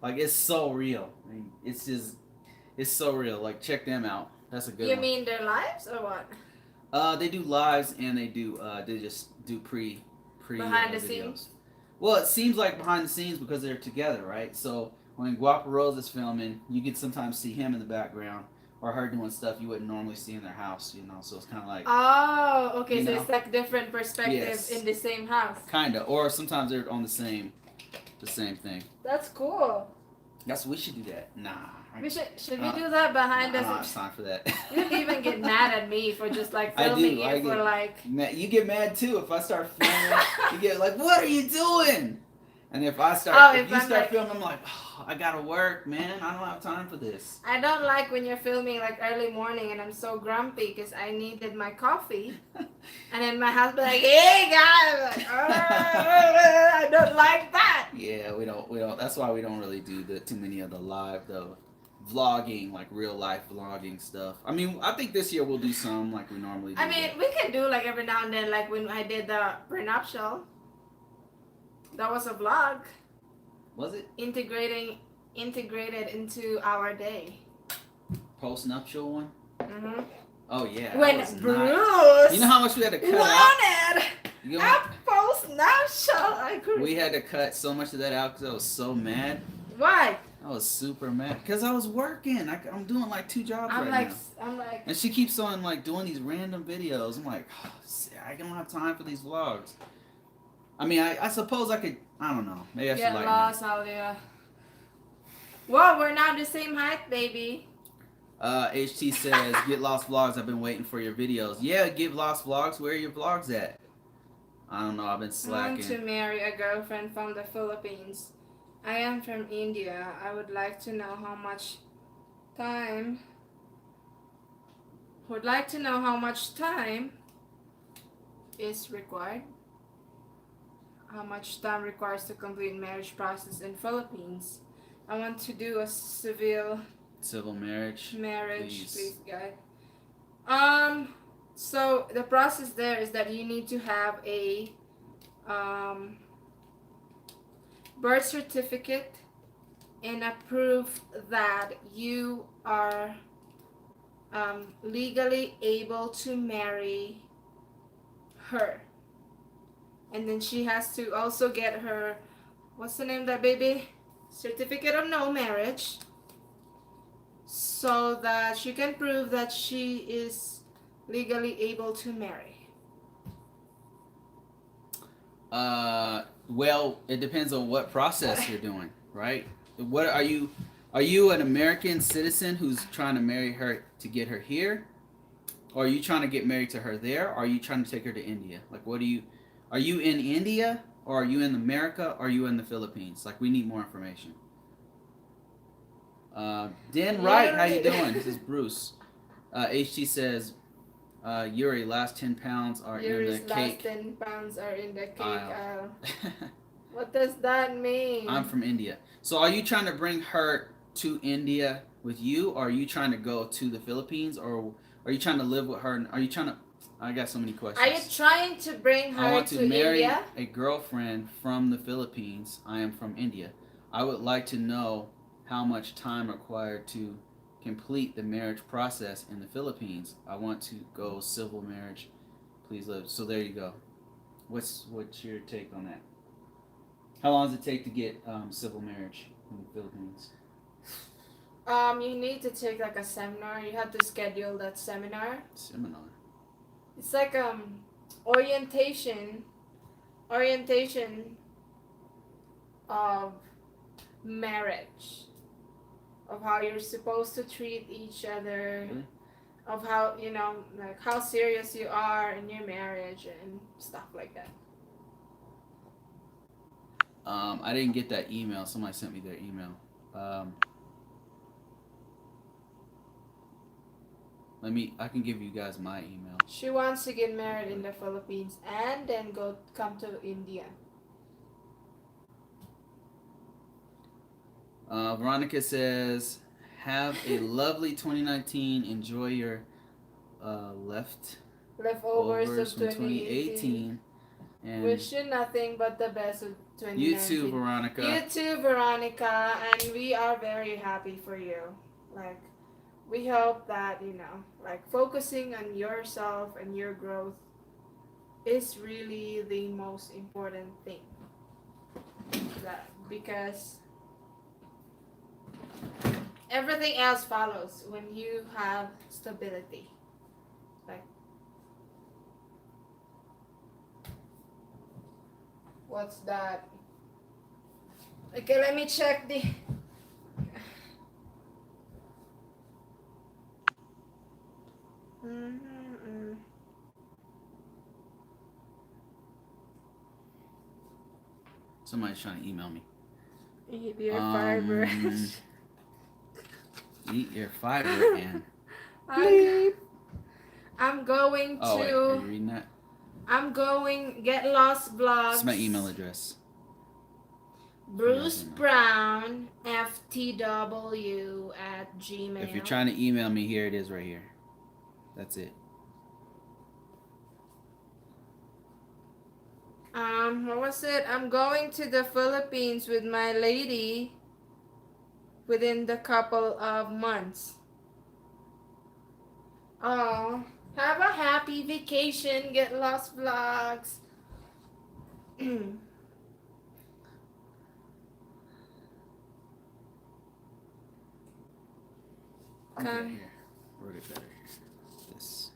like it's so real. I mean, it's so real. Like check them out. That's a good one. You mean their lives or what? They do lives and they just do pre behind the videos. Scenes. Well, it seems like behind the scenes because they're together, right? So when Guapa Rose is filming, you can sometimes see him in the background or her doing stuff you wouldn't normally see in their house, So it's kind of like... Oh, okay. So it's like different perspectives in the same house. Kind of. Or sometimes they're on the same thing. That's cool. We should do that. Nah. Should we do that behind the scenes? I don't have time for that. You'd even get mad at me for just like filming it for like... You get mad too if I start filming. You get like, what are you doing? And if I if you start filming, I'm like, oh, I gotta work, man. I don't have time for this. I don't like when you're filming like early morning and I'm so grumpy because I needed my coffee. And then my husband like, hey guys, like, I don't like that. Yeah, we don't. That's why we don't really do too many of the vlogging, like real life vlogging stuff. I mean, I think this year we'll do some like we normally do. I mean, we can do like every now and then, like when I did the prenuptial. That was a vlog. Was it? Integrated into our day. Post-nuptial one? Mm-hmm. Oh, yeah. When Bruce... You know how much we had to cut out? A post-nuptial. We had to cut so much of that out because I was so mad. Why? I was super mad. Because I was working. I'm doing like 2 jobs now. I'm like... And she keeps on like doing these random videos. I'm like, oh, I don't have time for these vlogs. I mean, I suppose I could, I don't know. Maybe I should get lost, Alia. Well, we're now the same height, baby. HT says, Get Lost Vlogs, I've been waiting for your videos. Yeah, Get Lost Vlogs, where are your vlogs at? I don't know, I've been slacking. I want to marry a girlfriend from the Philippines. I am from India. I would like to know how much time is required. How much time requires to complete marriage process in Philippines. I want to do a civil marriage, please guys. So the process there is that you need to have a birth certificate and a proof that you are legally able to marry her. And then she has to also get her, what's the name of that baby? Certificate of no marriage, so that she can prove that she is legally able to marry. Well, it depends on what process you're doing, right? What are you? Are you an American citizen who's trying to marry her to get her here, or are you trying to get married to her there? Or are you trying to take her to India? Like, what do you? Are you in India, or are you in America, or are you in the Philippines? Like, we need more information. Dan Wright, how you doing? This is Bruce. HT says, Yuri, last 10 pounds are Yuri's in the cake. last 10 pounds are in the cake aisle. aisle. What does that mean? I'm from India. So are you trying to bring her to India with you, or are you trying to go to the Philippines, or are you trying to live with her? Are you trying to? I got so many questions. Are you trying to bring her I want to marry India? a girlfriend from the Philippines. I am from India. I would like to know how much time required to complete the marriage process in the Philippines. I want to go civil marriage. Please live. So there you go. What's your take on that? How long does it take to get civil marriage in the Philippines? You need to take like a seminar. You have to schedule that seminar. Seminar. It's like orientation of marriage, of how you're supposed to treat each other, Really? of how, like how serious you are in your marriage and stuff like that. I didn't get that email. Somebody sent me their email. I can give you guys my email. She wants to get married in the Philippines and then come to India. Veronica says, have a lovely 2019. Enjoy your Leftovers of from 2018. And Wish you nothing but the best of 2019. you too, Veronica. You too, Veronica. And we are very happy for you. Like, we hope that, like focusing on yourself and your growth is really the most important thing. Because everything else follows when you have stability. Like, what's that? Okay, let me check the. Somebody's trying to email me. Eat your fiber. Eat your fiber and. I'm going to. Oh, wait, are you reading that? I'm going Get Lost Vlogs. It's my email address. Bruce Brown FTW at Gmail. If you're trying to email me, here it is right here. That's it. What was it? I'm going to the Philippines with my lady within the couple of months. Oh, have a happy vacation, Get Lost Vlogs. Okay. Here. Wrote it better here.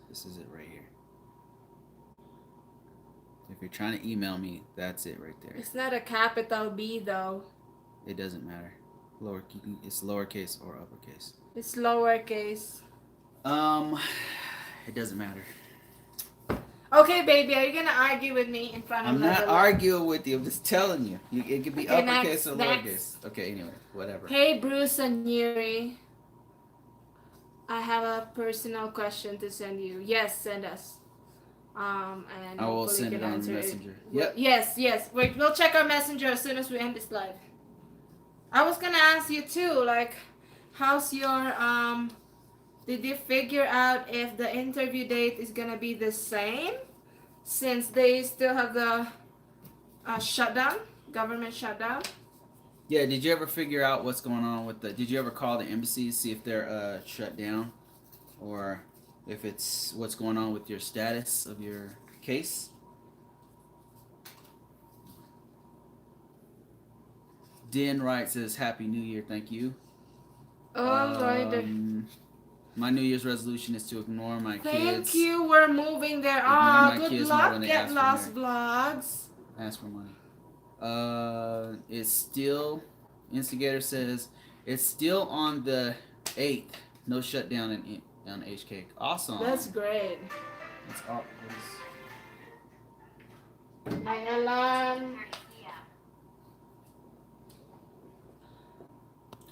This is it right here. If you're trying to email me, that's it right there. It's not a capital B though. It doesn't matter. It's lowercase or uppercase. It's lowercase. It doesn't matter. Okay, baby, are you gonna argue with me in front of I'm not arguing with you. I'm just telling you. It could be uppercase or lowercase. Okay, anyway, whatever. Hey, Bruce and Yuri. I have a personal question to send you. Yes, send us. And I will send it on Messenger. Yep. Yes. We'll check our Messenger as soon as we end this live. I was gonna ask you too, like, how's your did you figure out if the interview date is gonna be the same since they still have the shutdown, government shutdown? Yeah, did you ever figure out what's going on with the? Did you ever call the embassy, see if they're shut down, or if it's what's going on with your status of your case? Den Wright says Happy New Year, thank you. All right. My New Year's resolution is to ignore my Thank kids. you. We're moving there. Ignore Ah, my good kids more luck. when they Get ask for lost money. vlogs. Ask for money. It's still. Instigator says it's still on the 8th. No shutdown on HK. Awesome. That's great. That's all. My alarm.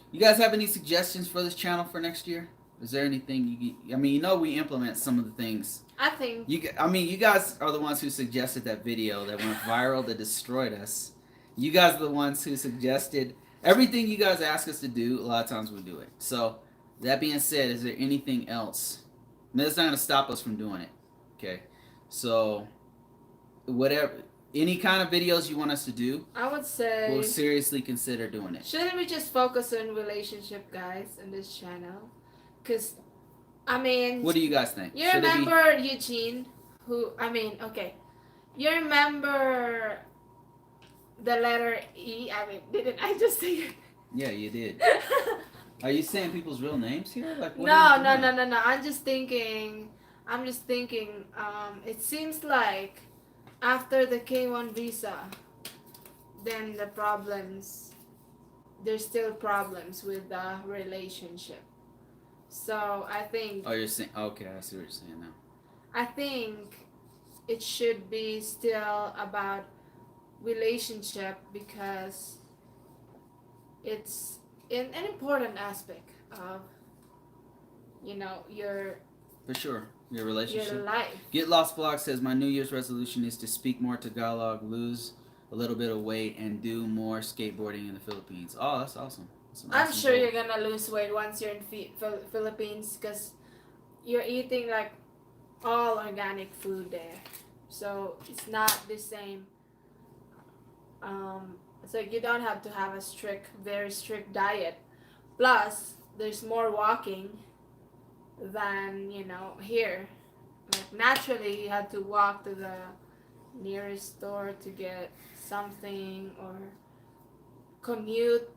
You guys have any suggestions for this channel for next year? Is there anything you? I mean, you know, we implement some of the things. I think. You guys are the ones who suggested that video that went viral that destroyed us. You guys are the ones who suggested everything you guys ask us to do. A lot of times we do it. So that being said, is there anything else? I mean, that's not going to stop us from doing it. Okay, so whatever, any kind of videos you want us to do, I would say we'll seriously consider doing it. shouldn't we just focus on relationship, guys, on this channel? Cause, I mean, What do you guys think? you remember Eugene? Okay, you remember the letter E? I mean, didn't I just say it? Yeah, you did. Are you saying people's real names here? Like, what No. are you doing? I'm just thinking. It seems like after the K1 visa, then there's still problems with the relationship. So I think. Oh, you're saying. Okay, I see what you're saying now. I think it should be still about relationship because it's an important aspect of your For sure, your relationship. your life. Get Lost Vlog says my New Year's resolution is to speak more Tagalog, lose a little bit of weight, and do more skateboarding in the Philippines. Oh, that's awesome. That's an I'm awesome sure goal. you're gonna lose weight once you're in Philippines because you're eating like all organic food there, so it's not the same. So you don't have to have a very strict diet. Plus, there's more walking than here. Like naturally, you have to walk to the nearest store to get something or commute.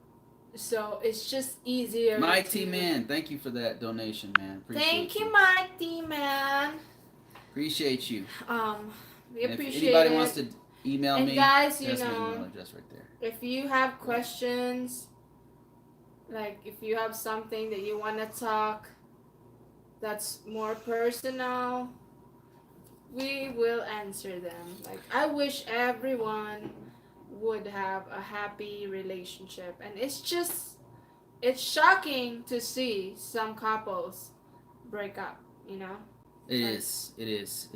So it's just easier. Mike T Man, thank you for that donation, man. Appreciate Thank you, Mike T Man. Appreciate you. We And appreciate if anybody it. wants to email And me, guys, that's my email address right there. if you have questions, like if you have something that you want to talk that's more personal, we will answer them. Like I wish everyone would have a happy relationship, and it's shocking to see some couples break up, It is.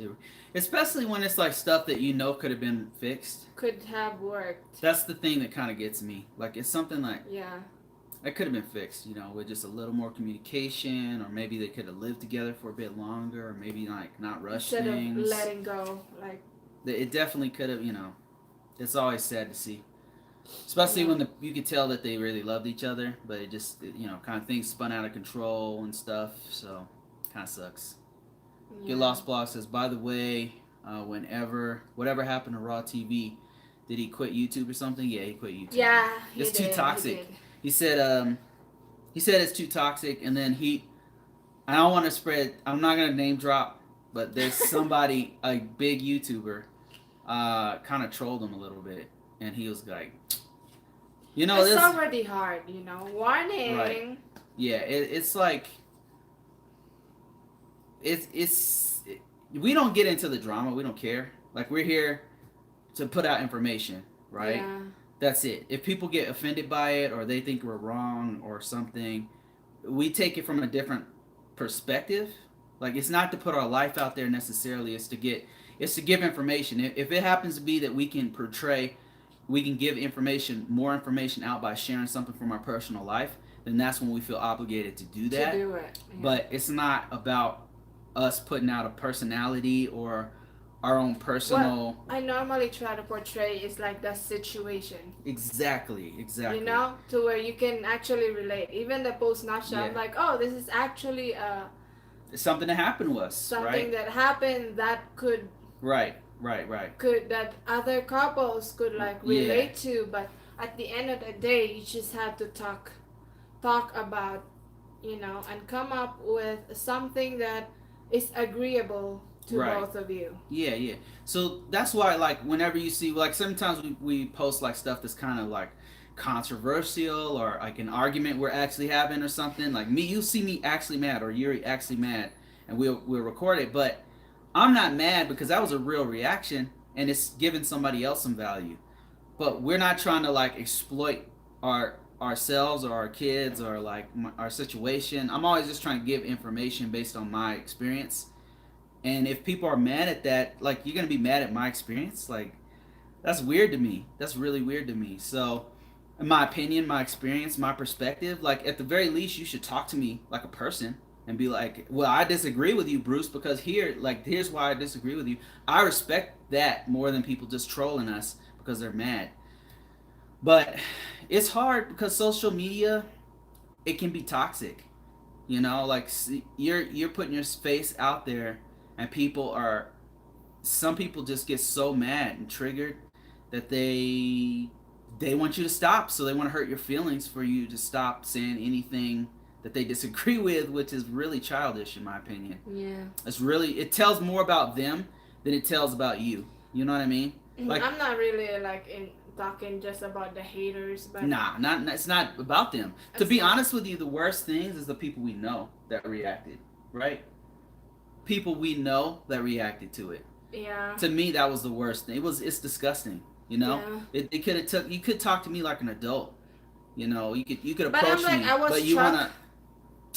Especially when it's like stuff that you know could have been fixed. Could have worked. That's the thing that kind of gets me. Like it's something like Yeah. that could have been fixed, with just a little more communication, or maybe they could have lived together for a bit longer, or maybe like not rush Instead things. of letting go, like It definitely could have. It's always sad to see, especially when you could tell that they really loved each other, but it just kind of things spun out of control and stuff. So kind of sucks. yeah. Get Lost Blog says, by the way, whatever happened to Raw TV, did he quit YouTube or something? Yeah, he quit YouTube. Yeah, it's too toxic. He said it's too toxic, and then I don't want to spread. I'm not gonna name drop, but there's somebody, a big YouTuber, kind of trolled him a little bit, and he was like, it's already hard, warning. Right. Yeah, it's like we don't get into the drama. We don't care. Like we're here to put out information, right? Yeah. That's it. If people get offended by it or they think we're wrong or something, we take it from a different perspective. Like it's not to put our life out there necessarily. It's to give information. If it happens to be that we can give more information out by sharing something from our personal life, then that's when we feel obligated to do that. To do it. Yeah. But it's not about us putting out a personality or our own What personal. I normally try to portray is like the situation. Exactly. You know, to where you can actually relate. Even the post nuptial, Yeah, I'm like, oh, this is actually it's something that happened to us, something right? that happened that Right. could that other couples could like Yeah, relate to, but at the end of the day, you just have to talk about, and come up with something that is agreeable to right. both of you. Yeah. So that's why, like, whenever you see, like, sometimes we post like stuff that's kind of like controversial or like an argument we're actually having or something. Like me, you see me actually mad or you're actually mad, and we'll record it. But I'm not mad because that was a real reaction and it's giving somebody else some value. But we're not trying to like exploit ourselves or our kids or like our situation. I'm always just trying to give information based on my experience. And if people are mad at that, like, you're gonna be mad at my experience, like, that's weird to me. That's really weird to me. So, in my opinion, my experience, my perspective, like, at the very least, you should talk to me like a person and be like, well, I disagree with you, Bruce, because here's why I disagree with you. I respect that more than people just trolling us because they're mad. But it's hard because social media, it can be toxic. You know, like, you're putting your face out there, and some people just get so mad and triggered that they want you to stop, so they want to hurt your feelings for you to stop saying anything that they disagree with, which is really childish in my opinion. Yeah. It tells more about them than it tells about you. You know what I mean? Like, I'm not really like in talking just about the haters, but nah, not it's not about them. To it's be not. honest with you, the worst things is the people we know that reacted, right? People we know that reacted to it. Yeah. To me, that was the worst thing. It's disgusting. You know, Yeah. it could have took. You could talk to me like an adult. You know, you could But I'm approach like, me, but you wanna.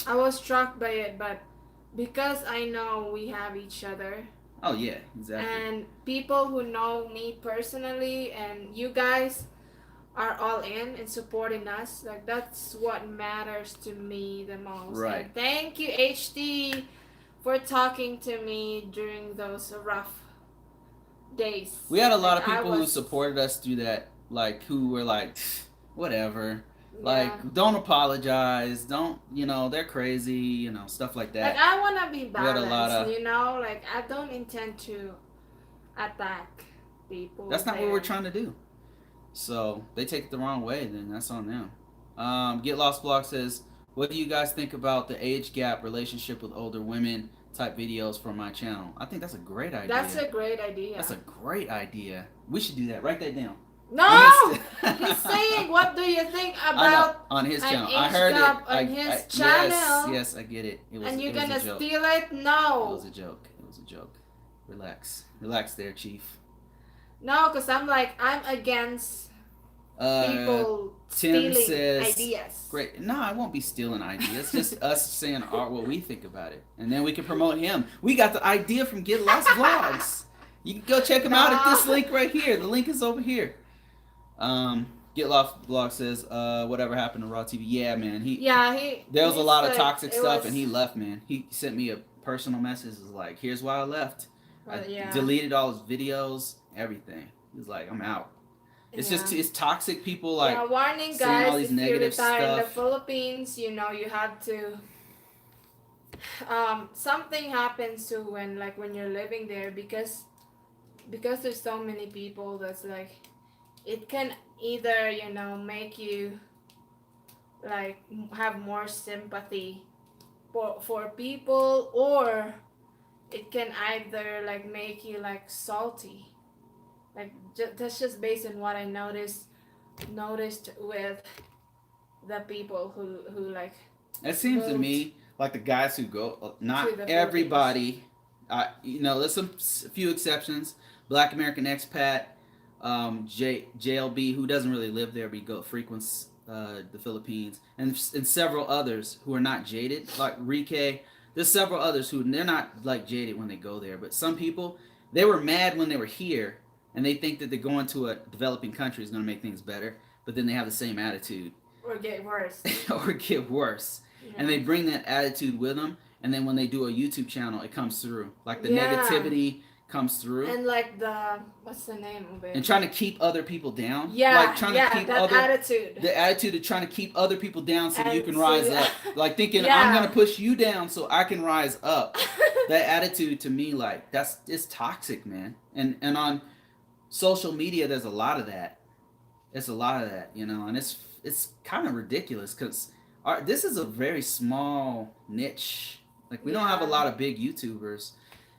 I was struck by it, but because I know we have each other, Oh yeah, exactly. and people who know me personally, and you guys are all in and supporting us, like that's what matters to me the most. Right. And thank you, HD, for talking to me during those rough days. We had a lot Like of I people who was, supported us through that, like, who were like, whatever. yeah. Like, don't apologize. Don't, they're crazy, stuff like Like that. I wanna be We had a lot balanced, of. Like I don't intend to attack people That's not what we're there. trying to do. So they take it the wrong way, then that's on them. Get Lost Blog says, "What do you guys think about the age gap relationship with older women type videos for my channel?" I think that's a great idea. That's a great idea. That's a great idea. We should do that. Write that down. No, he's saying, "What do you think about on his an channel? age I heard gap it. on his channel?" Yes, I get it. And you're gonna a joke. steal it? It No. was a joke. It was a joke. Relax there, Chief. No, because I'm against people Tim stealing says, ideas. "Great. No, I won't be stealing ideas. Just us saying what we think about it, and then we can promote him. We got the idea from Get Lost Vlogs. You can go check him out at this link right here. The link is over here." Get Lost Vlog says, "Whatever happened to Raw TV?" Yeah, man. There was a lot of toxic stuff, and he left, man. He sent me a personal message. Was like, "Here's why I left. I deleted all his videos, everything." He was like, "I'm out." It's just it's toxic people like warning saying all guys, these if you negative retire in the stuff. Philippines, you have to something happens to when you're living there, because there's so many people that's like, it can either make you like have more sympathy for people, or it can either like make you like salty. Like that's just based on what I noticed with the people who like. It seems to me like the guys who go, not the everybody. There's a few exceptions. Black American expat, JLB, who doesn't really live there, but he frequents the Philippines, and several others who are not jaded, like Rike. There's several others who they're not like jaded when they go there, but some people, they were mad when they were here, and they think that they're going to a developing country is going to make things better, but then they have the same attitude. Or get worse. Or get worse. Yeah. And they bring that attitude with them, and then when they do a YouTube channel, it comes through. Like the negativity comes through. And like the what's the name of And it? trying to keep other people down. Yeah, Like trying to keep that other attitude. the attitude of trying to keep other people down so you And can so rise up. Like thinking I'm yeah. gonna push you down so I can rise up. That attitude to me, like it's toxic, man. And on social media, there's a lot of that. It's a lot of that, and it's kind of ridiculous because this is a very small niche. Like we don't have a Yeah. lot of big YouTubers.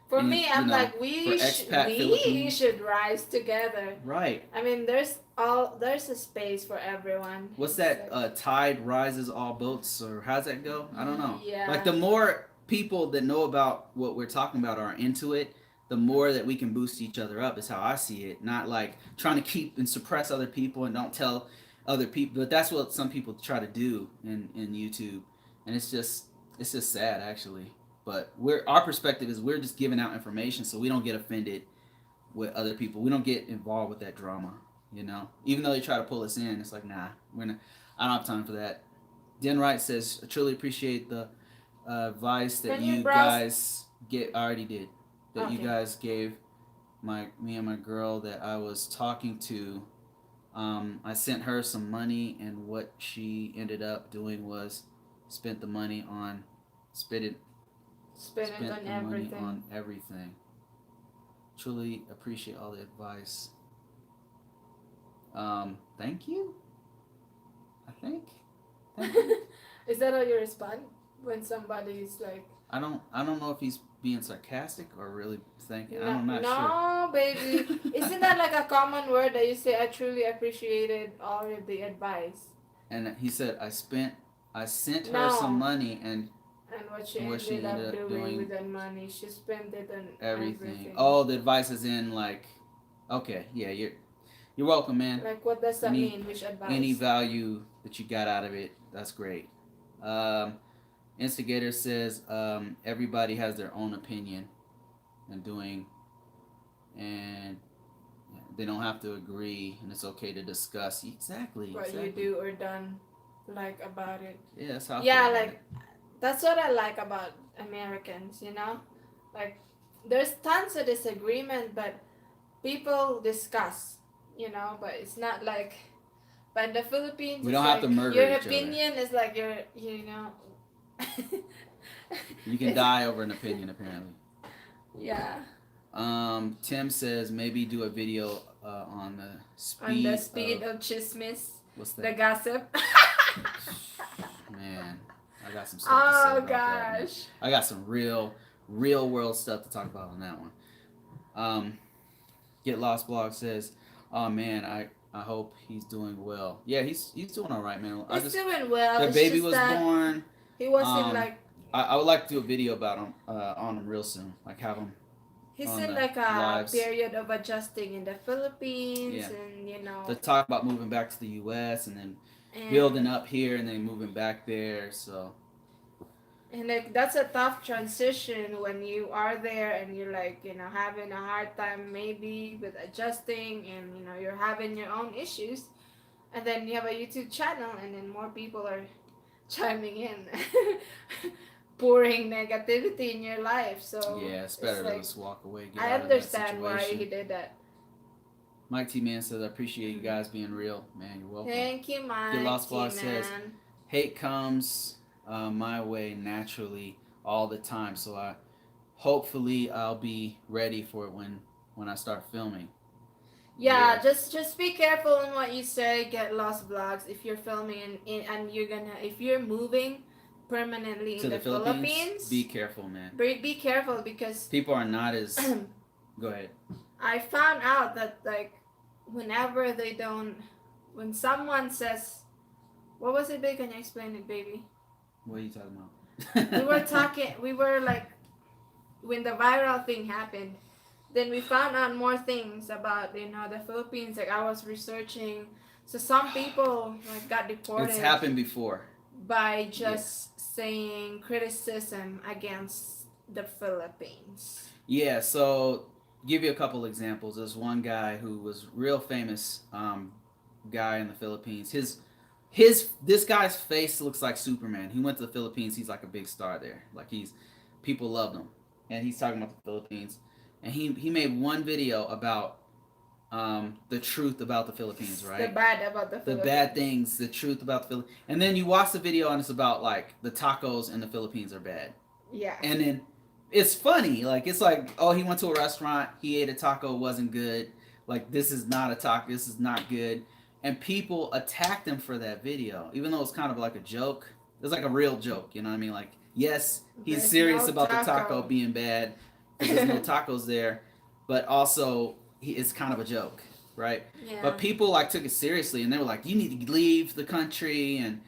For And, me, I'm like for expat we Philippines. should rise together. Right. I mean, there's a space for everyone. What's It's that? like, Tide rises all boats, or how's that go? I don't know. yeah. Like the more people that know about what we're talking about are into it, the more that we can boost each other up. Is how I see it. Not like trying to keep and suppress other people and don't tell other people. But that's what some people try to do in YouTube, and it's just sad actually. But our perspective is we're just giving out information so we don't get offended with other people. We don't get involved with that drama. Even though they try to pull us in, it's like, nah, we're not. I don't have time for that. Den Wright says, I truly appreciate the advice that Can you you browse? guys get. I already did. That you Okay. guys gave me and my girl that I was talking to. I sent her some money, and what she ended up doing was spent the money on spent it Spend it on the money everything. on everything. Truly appreciate all the advice. Thank you. I think. Thank you. Is that how you respond when somebody's like? I don't know if he's being sarcastic or really thinking. No, I'm not no, sure. baby. Isn't that like a common word that you say? I truly appreciated all of the advice. And he said I sent her No. some money and And what she what she ended ended up up doing doing with that money, she spent it on everything. Oh, the advice is in like, okay, yeah, you're welcome, man. Like, what does that mean? Which advice? Any value that you got out of it, that's great. Instigator says everybody has their own opinion and and they don't have to agree, and it's okay to discuss. Exactly. What you do or done, like about it. Yeah, that's how. I Yeah, feel about like it. that's what I like about Americans. Like there's tons of disagreement, but people discuss. But it's not like. But in the Philippines, We it's don't have like to murder your each other. opinion is like your. You can die over an opinion, apparently. Yeah. Tim says maybe do a video on the speed. On the speed of chismis. What's The that? gossip. Man, I got some stuff to say Oh about that. Man. gosh. I got some real world stuff to talk about on that one. Get Lost Blog says, "Oh man, I hope he's doing well. Yeah, he's doing all right, man. He's doing well. The It's baby just was that born. he wasn't like I would like to do a video about him on him real soon. Like have him. he's on in the like a lives. period of adjusting in the Philippines, Yeah. and To talk about moving back to the U.S. and then building up here and then moving back there. So. And like that's a tough transition when you are there and you're like having a hard time maybe with adjusting, and you're having your own issues, and then you have a YouTube channel and then more people are chiming in, pouring negativity in your life. So Yeah, it's better to like, just walk away. Get I out of that understand why situation. he did that. Mike T Man says, I appreciate you guys being real. Man, you're welcome. Thank you, Mike. Get Lost Blog T-Man. says, hate comes my way naturally all the time, so hopefully I'll be ready for it when I start filming. Yeah, just be careful in what you say. Get Lost Vlogs if you're filming and if you're moving permanently in the Philippines. Be careful, man. Be careful because people are not as. Go ahead. I found out that like whenever when someone says, what was it, babe? Can you explain it, baby? What are you talking about? we were like, when the viral thing happened, then we found out more things about, the Philippines. Like I was researching. So some people like got deported. It's happened before. By just saying criticism against the Philippines. Yeah, so give you a couple examples. There's one guy who was real famous guy in the Philippines. This guy's face looks like Superman. He went to the Philippines. He's like a big star there. Like people loved him, and he's talking about the Philippines. and he made one video about the truth about the Philippines, The right? bad about the The Philippines. bad things, the truth about the Philippines, and then you watch the video and it's about like the tacos in the Philippines are bad, Yeah. and then it's funny, like it's like, oh, he went to a restaurant, he ate a taco, it wasn't good, like this is not a taco, this is not good, and people attacked him for that video, even though it's kind of like a joke. It's like a real joke, you know what I mean? Like, yes, he's There's serious no about the taco taco. being bad because there's no tacos there, but also it's kind of a joke, right? Yeah. But people like took it seriously, and they were like, "You need to leave the country," and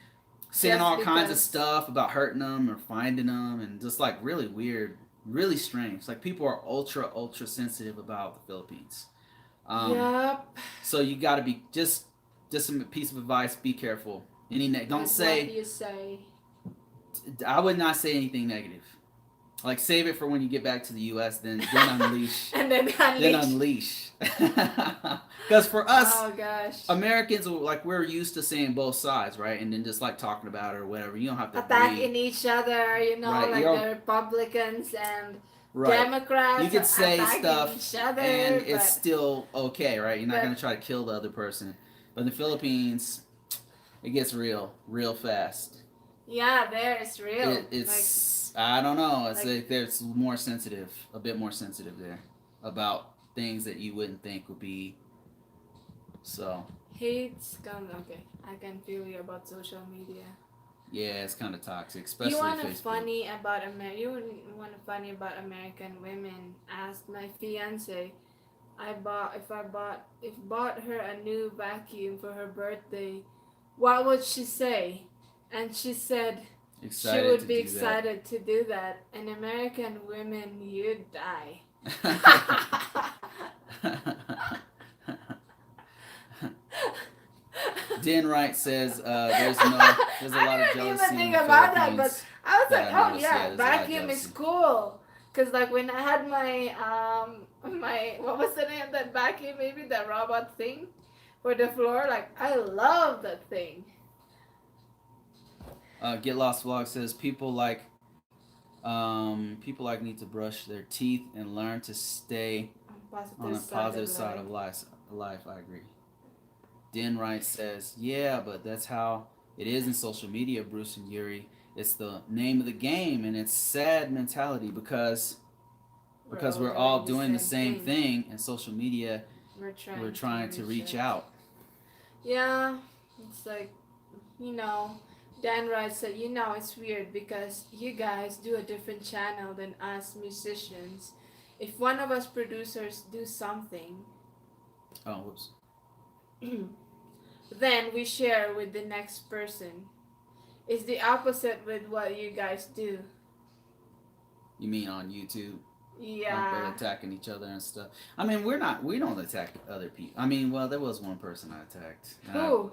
saying Just all kinds of because. stuff about hurting them or finding them, and just like really weird, really strange. Like people are ultra sensitive about the Philippines. Um, Yup. so you got to be just some piece of advice: be careful. Don't With what say. you say. I would not say anything negative. Like save it for when you get back to the U.S. Then unleash. And then Then unleash. unleash. Because for us, Oh gosh. Americans, like we're used to saying both sides, right? And then just like talking about it or whatever. You don't have to agree, Attacking each other, right? like the Republicans and Right. You Democrats could are say attacking stuff each and other, it's still okay, right? You're not but gonna try to kill the other person. But in the Philippines, it gets real fast. yeah, there it's real. It's I don't know. It's Like like there's more sensitive, a bit more sensitive there about things that you wouldn't think would be so. hate's gone. Okay, I can feel you about social media. Yeah, it's kind of toxic, You especially want a Facebook. funny about You want a funny about American women? Ask my fiance. If bought her a new vacuum for her birthday, what would she say? And she said she Excited would to be do that. excited to do that. And American women, you'd die. Dan Wright says there's a lot I of didn't even jealousy in think the about that, but Philippines I was like, that I oh noticed. Yeah, yeah, there's a lot of vacuum is jealousy. cool. Cause like when I had my what was the name of that vacuum? Maybe that robot thing for the floor. Like I love that thing. Get Lost Vlog says people like need to brush their teeth and learn to stay on Positive a side positive of side life. of life. I agree. Den Wright says, yeah, but that's how it is in social media, Bruce and Yuri. It's the name of the game, and it's sad mentality We're because all we're all doing the doing the same same thing. thing in social media. We're We're trying trying to to reach reach out. out. Yeah, it's like you know, Dan Wright said, it's weird because you guys do a different channel than us musicians. If one of us producers do something, Oh, whoops. then we share with the next person. It's the opposite with what you guys do. You mean on YouTube? Like Yeah. attacking each other and stuff. I mean, we don't attack other people. I mean, well, there was one person I attacked. Who?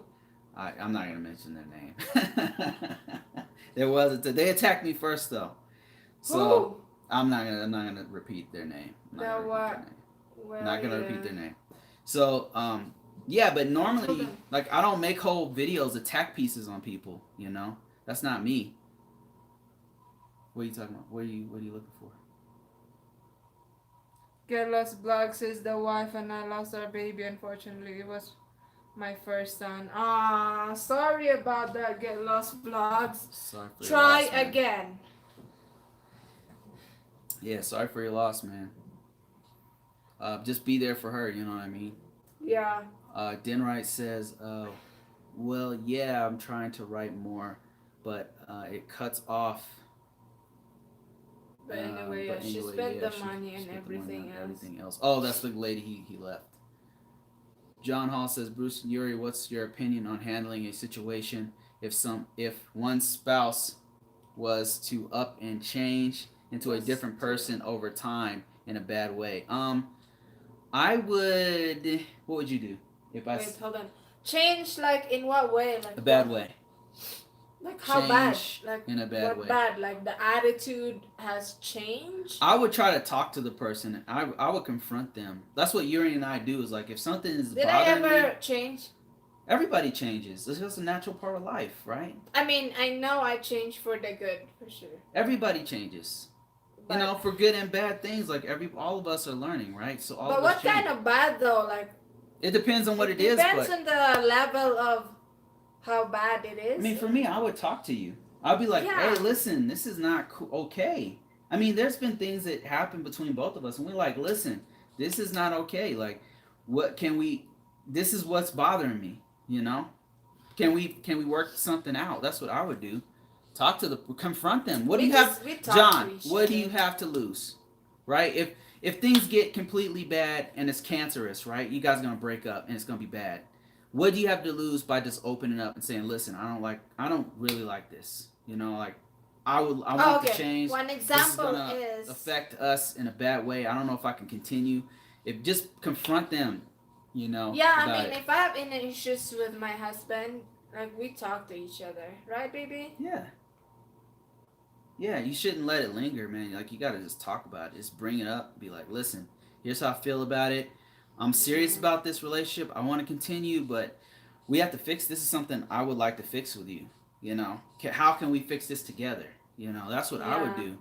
I'm not gonna mention their name. They attacked me first though, so Who? I'm not gonna repeat their name. I'm not The gonna repeat their what? name. Well, Not gonna repeat yeah. their name. So yeah, but Hold normally on. like I don't make whole videos attack pieces on people. You know, that's not me. What are you talking about? What are you looking for? Get Lost Blog says the wife and I lost our baby. Unfortunately, it was my first son. Ah, sorry about that. Get Lost Vlogs. Sorry for your Try loss, man. again. Yeah, sorry for your loss, man. Just be there for her. You know what I mean? Yeah. Denright says, well, yeah, I'm trying to write more, but it cuts off. But anyway, she spent the money and everything else. Everything else. Oh, that's the lady he left. John Hall says, Bruce and Yuri, what's your opinion on handling a situation if one spouse was to up and change into a different person over time in a bad way? I would. What would you do if I? Wait, hold on. Change like in what way? Like a bad what? way. Like how bad? Change Like in a bad what way. bad? Like the attitude has changed? I would try to talk to the person. I would confront them. That's what Yuri and I do. Is like if something is Did I bothering ever me, change? everybody changes. It's just a natural part of life, right? I mean, I know I changed for the good, for sure. Everybody changes. you But know, for good and bad things. Like all of us are learning, right? So all but of us what change. kind of bad though? Like It depends on what it it is, depends but on the level of how bad it I is. mean, for me, I would talk to you. I'd be like, "Hey, Yeah. listen, this is not okay." I mean, there's been things that happen between both of us, and we're like, "Listen, this is not okay. Like, what can we? This is what's bothering me. You know, can we work something out?" That's what I would do. Talk to the confront them. What do you have, We talk to John? each What do other. you have to lose, right? If things get completely bad and it's cancerous, right? You guys are gonna break up and it's gonna be bad. What do you have to lose by just opening up and saying, "Listen, I don't really like this. You know, like I Oh, want to okay. change. One This is example gonna is affect us in a bad way. I don't know if I can continue." If just confront them, yeah. I about mean, it. if I have any issues with my husband, like we talk to each other, right, baby? Yeah, yeah, you shouldn't let it linger, man. Like you gotta just talk about it. Just bring it up. Be like, listen, here's how I feel about it. I'm serious Yeah. about this relationship. I want to continue, but we have to fix. This is something I would like to fix with you. How can we fix this together? That's what I would Yeah. do.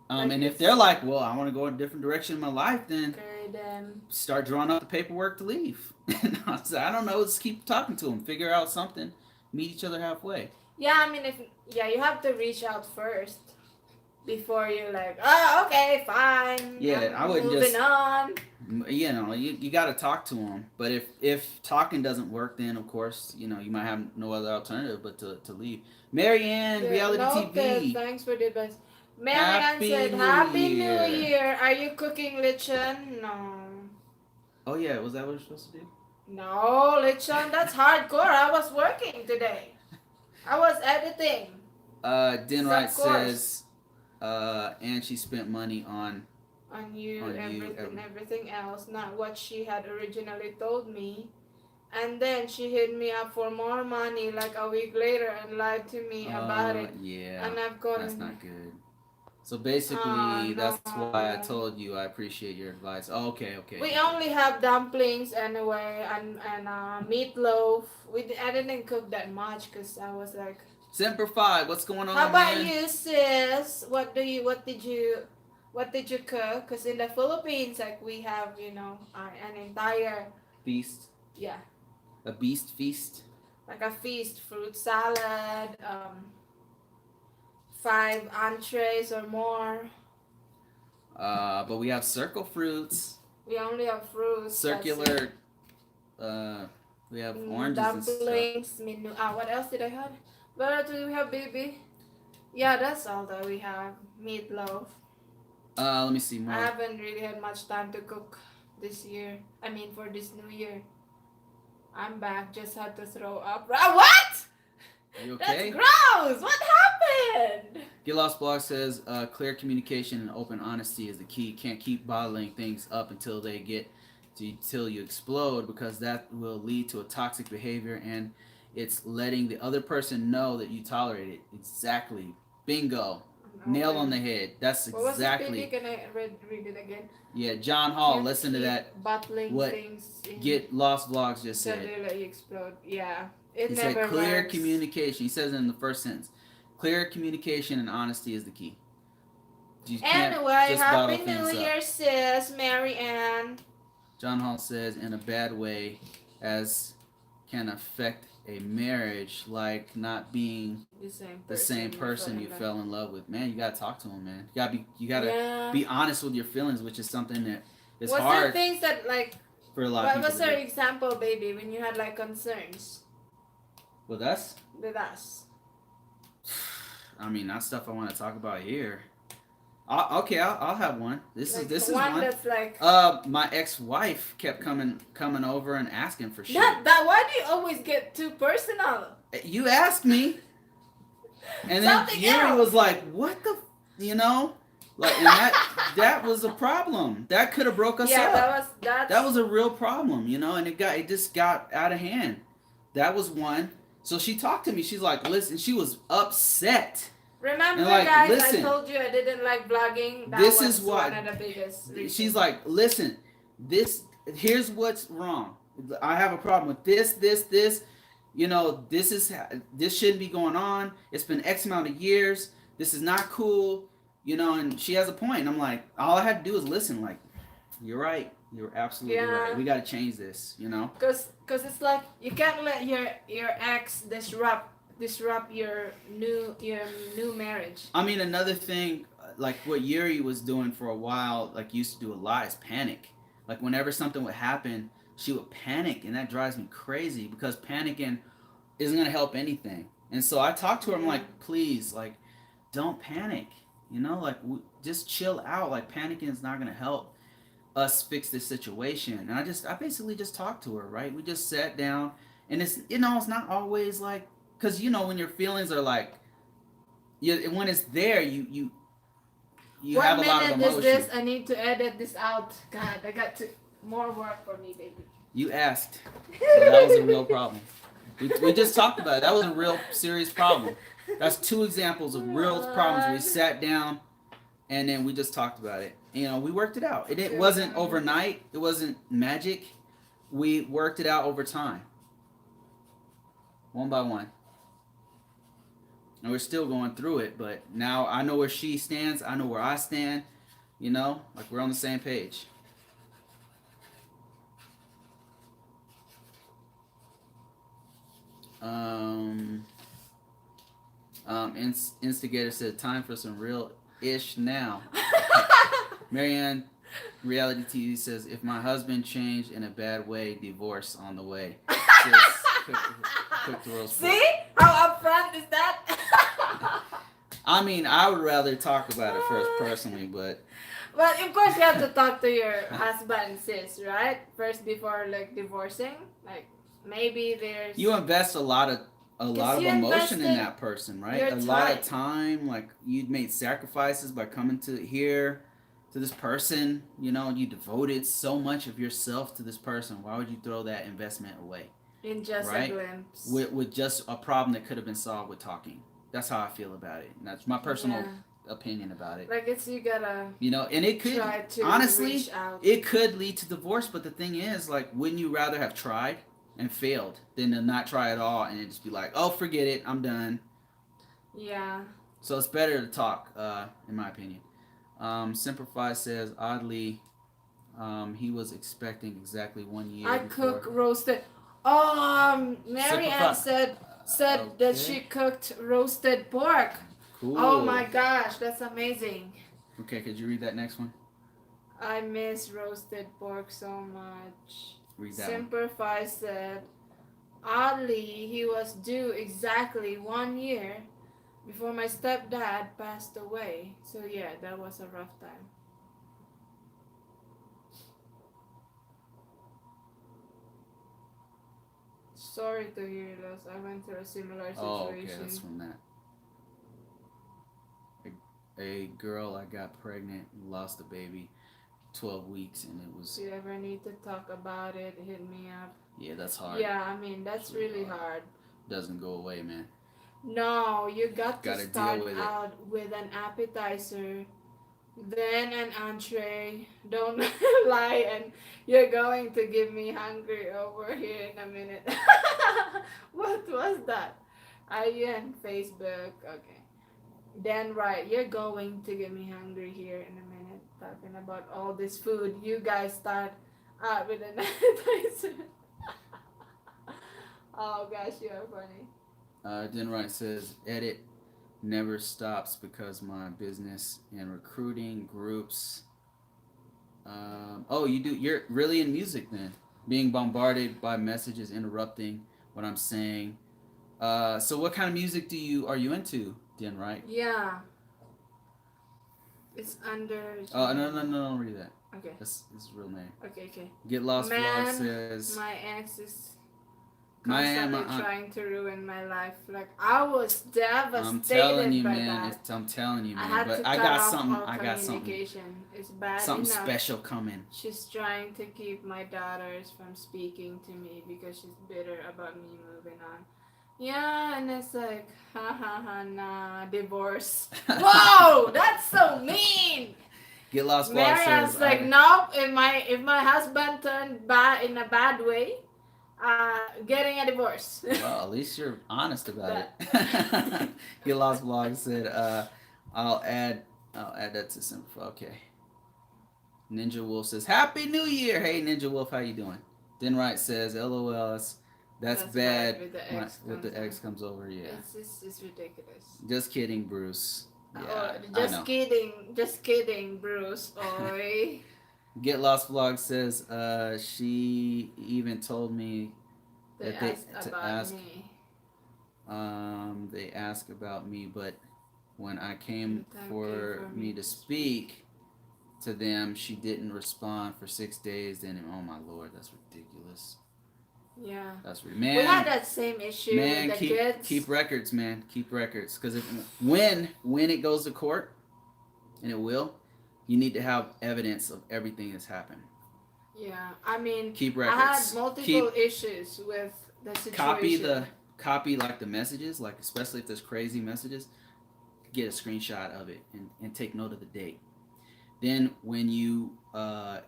Like And if they're it's like, well, I want to go in a different direction in my life, then okay then. start drawing up the paperwork to leave. So I don't know. Just keep talking to them. Figure out something. Meet each other halfway. Yeah, I mean, if yeah, you have to reach out first before you like. Oh, okay, fine. Yeah, I I'm wouldn't moving just on. you got to talk to them, but if talking doesn't work, then of course you might have no other alternative but to leave. Marianne, Yeah, reality noted. TV, Thanks for the advice. Marianne happy said, new "Happy New year. Year. Are you cooking lechon? No, Oh yeah, was that what we're supposed to do? no lechon. That's hardcore. I was working today. I was editing. Denright Of course. says and she spent money On you, on you everything else, not what she had originally told me. And then she hit me up for more money like a week later and lied to me about it. Yeah, And I've that's gotten, not good. So oh basically, that's why I no. told you I appreciate your advice. Oh, We okay. only have dumplings anyway and meatloaf. I didn't cook that much because I was like, Semper Fi, what's going how on, about man? you, sis? What did you cook? Because in the Philippines, like we have, an entire, Feast, yeah, a beast feast. like a feast, fruit salad, 5 entrees or more. But we have circle fruits, We only have fruits. That's it. circular. Uh, we have oranges and stuff. Dumplings, menu. What else did I have? What do we have, baby? Yeah, that's all that we have. Meatloaf. Let me see I more. haven't really had much time to cook this year. I mean, for this new year. I'm back. Just had to throw up. What? You That's okay? gross. What happened? Get Lost Blog says clear communication and open honesty is the key. Can't keep bottling things up until you explode, because that will lead to a toxic behavior, and it's letting the other person know that you tolerate it. Exactly. Bingo. Nail on Okay. the head. That's What was it, baby? exactly. Can I read it again? Yeah, John Hall, Can't listen to keep that. bottling What things in Get Lost Vlogs just until said. they let you explode. Yeah, it He said never clear works. communication. He says it in the first sentence. Clear communication and honesty is the key. You can't Anyway, just Happy bottle New things up. Year, sis, Mary Ann. John Hall says in a bad way, as can affect a marriage, like not being the same person you fell in love with. Man, you gotta talk to him, man. You gotta Yeah. be honest with your feelings, which is something that is Was there hard things that like? for a lot of What people was to your do. example, baby, when you had like concerns With us, with us? I mean, not stuff I want to talk about here. I'll have one. Like This is one one. that's like. My ex-wife kept coming over and asking for shit. Not that. Why do you always get too personal? You asked me, and then Something Yuri else. was like, "What the, like, and that was a problem. That could have broke us Yeah, up. that's. That was a real problem, and it just got out of hand. That was one. So she talked to me. She's like, listen, she was upset. Remember, And like, guys, listen, I told you I didn't like vlogging. That this was is what one of the biggest reasons. she's like, listen, here's what's wrong. I have a problem with this. This shouldn't be going on. It's been X amount of years. This is not cool. And she has a point. And I'm like, all I had to do was listen. Like, you're right. You're absolutely right. Yeah. We got to change this. Cause it's like you can't let your ex disrupt your new marriage. I mean, another thing, like what Yuri was doing for a while, like used to do a lot, is panic. Like whenever something would happen, she would panic, and that drives me crazy because panicking isn't gonna help anything. And so I talked to her. I'm Yeah. like, please, like, don't panic. Like just chill out. Like panicking is not gonna help us fix this situation. And I basically just talked to her. Right? We just sat down, and it's not always like, because when your feelings are like, when it's there, you have What a lot of minute is emotion. this? I need to edit this out. God, I got to more work for me, baby. You asked, so that was a real problem. We just talked about it. That was a real serious problem. That's two examples of real problems. We sat down and then we just talked about it. We worked it out. It wasn't overnight. It wasn't magic. We worked it out over time, one by one. And we're still going through it, but now I know where she stands. I know where I stand. Like we're on the same page. Instigator said, "Time for some real ish now." Marianne, reality TV says, "If my husband changed in a bad way, divorce on the way." Sis, quick to roast. See how upfront is that? I mean, I would rather talk about it first personally, but. Well, of course you have to talk to your husband, sis, right? First before like divorcing, like maybe there's. You invest a lot of emotion in that person, right? A lot of time. Like you made sacrifices by coming to here, to this person. You devoted so much of yourself to this person. Why would you throw that investment away? In just a glimpse. With just a problem that could have been solved with talking. That's how I feel about it. And that's my personal opinion about it. Like you gotta. And it could honestly, it could lead to divorce. But the thing is, like, wouldn't you rather have tried and failed than to not try at all and it just be like, oh, forget it, I'm done. Yeah. So it's better to talk, in my opinion. Simplify says, oddly, he was expecting exactly 1 year. I cook roasted. Mary Ann said that she cooked roasted pork. Cool. Oh my gosh, that's amazing. Okay, could you read that next one? I miss roasted pork so much. Read that Simplify said, oddly, he was due exactly 1 year before my stepdad passed away. So yeah, that was a rough time. Sorry to hear loss. I went through a similar situation. Oh, okay, that's from that. A girl I got pregnant, lost a baby, 12 weeks, and it was. If you ever need to talk about it, hit me up. Yeah, that's hard. Yeah, I mean that's really hard. Doesn't go away, man. No, you got to start with out with an appetizer, then an entree. Don't lie, and you're going to give me hungry over here in a minute. What was that? Are you on Facebook? Okay. Then right, you're going to get me hungry here in a minute. Talking about all this food. You guys start out with an appetizer. Oh gosh, you're funny. Then right says, edit never stops because my business and recruiting groups. You're really in music then. Being bombarded by messages interrupting what I'm saying. So what kind of music are you into? Then right? Yeah. It's under. Oh no, don't read that. Okay. That's his real name. Okay. Get Lost Vlog says. My ex is constantly trying to ruin my life. Like I was devastated I'm telling you, by man. that. I'm telling you, man. I had but to I cut got off something. all I got something. It's bad Something enough. special coming. She's trying to keep my daughters from speaking to me because she's bitter about me moving on. Yeah, and it's like, nah, divorce. Whoa, that's so mean. Get Lost Vlog Marianne's says. like, nope. If my husband turned bad in a bad way, getting a divorce. Well, at least you're honest about it. Get Lost Vlog said, I'll add I'll add that to some. Okay. Ninja Wolf says, "Happy New Year." Hey, Ninja Wolf, how you doing? Denright says, "LOL. That's That's bad bad with the when X with comes the on. X comes over." Yeah. It's ridiculous. Just kidding, Bruce. Or Yeah, I know. just kidding, Bruce. Oi. Get Lost Vlog says, she even told me They that they asked to about ask me. they ask about me, but when I The came time came for for me me to to speak. speak to them, she didn't respond for 6 days. Then, oh my lord, that's ridiculous. Yeah. That's We had man, that same issue with man. the Keep kids. records, man. Keep records, because if when it goes to court, and it will, you need to have evidence of everything that's happened. Yeah. I mean, Keep I had records. multiple Keep issues with the copy situation. the copy like the messages, like especially if there's crazy messages. Get a screenshot of it and take note of the date. Then when you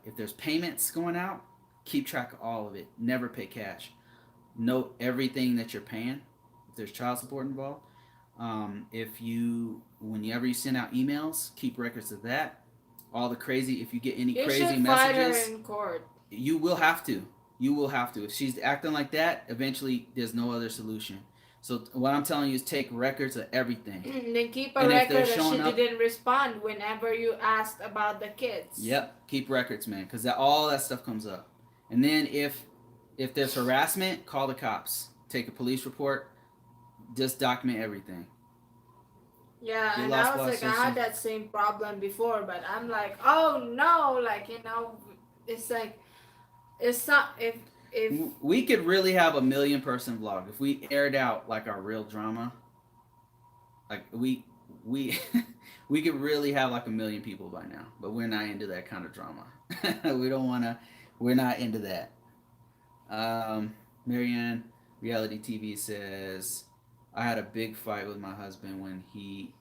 if there's payments going out, keep track of all of it. Never pay cash. Note everything that you're paying. If there's child support involved, if you whenever you send out emails, keep records of that. All the crazy, if you get any You crazy should fight her messages, in court. you will have to. You will have to. If she's acting like that, eventually there's no other solution. So what I'm telling you is take records of everything. Then keep a And if they're record that showing she up, didn't respond whenever you asked about the kids. yep, keep records, man, because all that stuff comes up. And then if there's harassment, call the cops. Take a police report. Just document everything. Yeah, Get and lost I was like, I had station. that same problem before, but I'm like, oh no, like it's like it's not if We could really have a million person vlog if we aired out like our real drama. Like we we could really have like a million people by now, but we're not into that kind of drama. We don't want to. We're not into that. Marianne, reality TV says, I had a big fight with my husband when he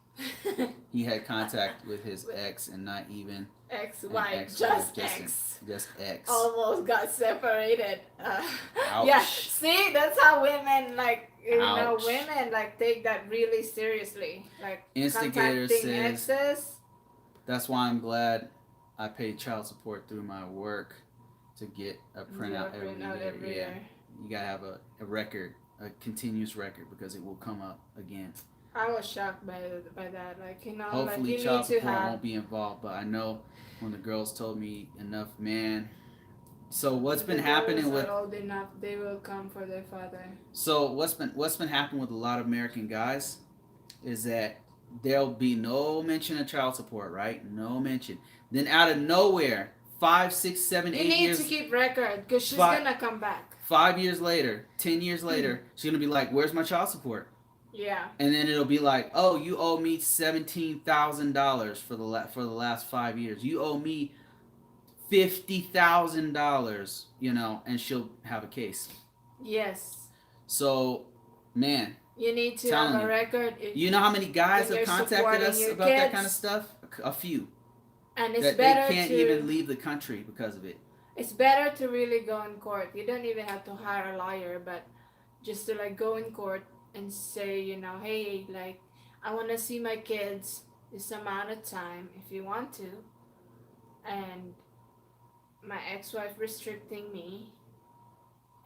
had contact with his with ex, and not even an ex-wife, ex-wife, just ex. just ex. Almost got separated. Yeah, Ouch. see, that's how women Ouch. women like take that really seriously. Like Instigator contacting says, exes. that's why I'm glad I pay child support through my work to get a Do a printout every printout year. every Yeah, year. you gotta have a record, a continuous record, because it will come up again. I was shocked by that. Like Hopefully, like you child need to support have. won't be involved, but I know when the girls told me enough, man. So what's When been the girls happening with are old enough, they will come for their father. so what's been happening with a lot of American guys is that there'll be no mention of child support, right? No mention. Then out of nowhere, 5, 6, 7, You eight need to years, keep record because she's five, gonna come back. 5 years later, 10 years later, she's gonna be like, "Where's my child support?" Yeah. And then it'll be like, "Oh, you owe me $17,000 for the last 5 years. You owe me $50,000." And she'll have a case. Yes. So, man, You need to have telling a you, record. you know how many guys When have you're contacted supporting us your about that kind of kids. stuff? A few. And it's That they better can't to even leave the country because of it. it's better to really go in court. You don't even have to hire a lawyer, but just to like go in court and say, hey, like I want to see my kids this amount of time if you want to, and my ex-wife restricting me,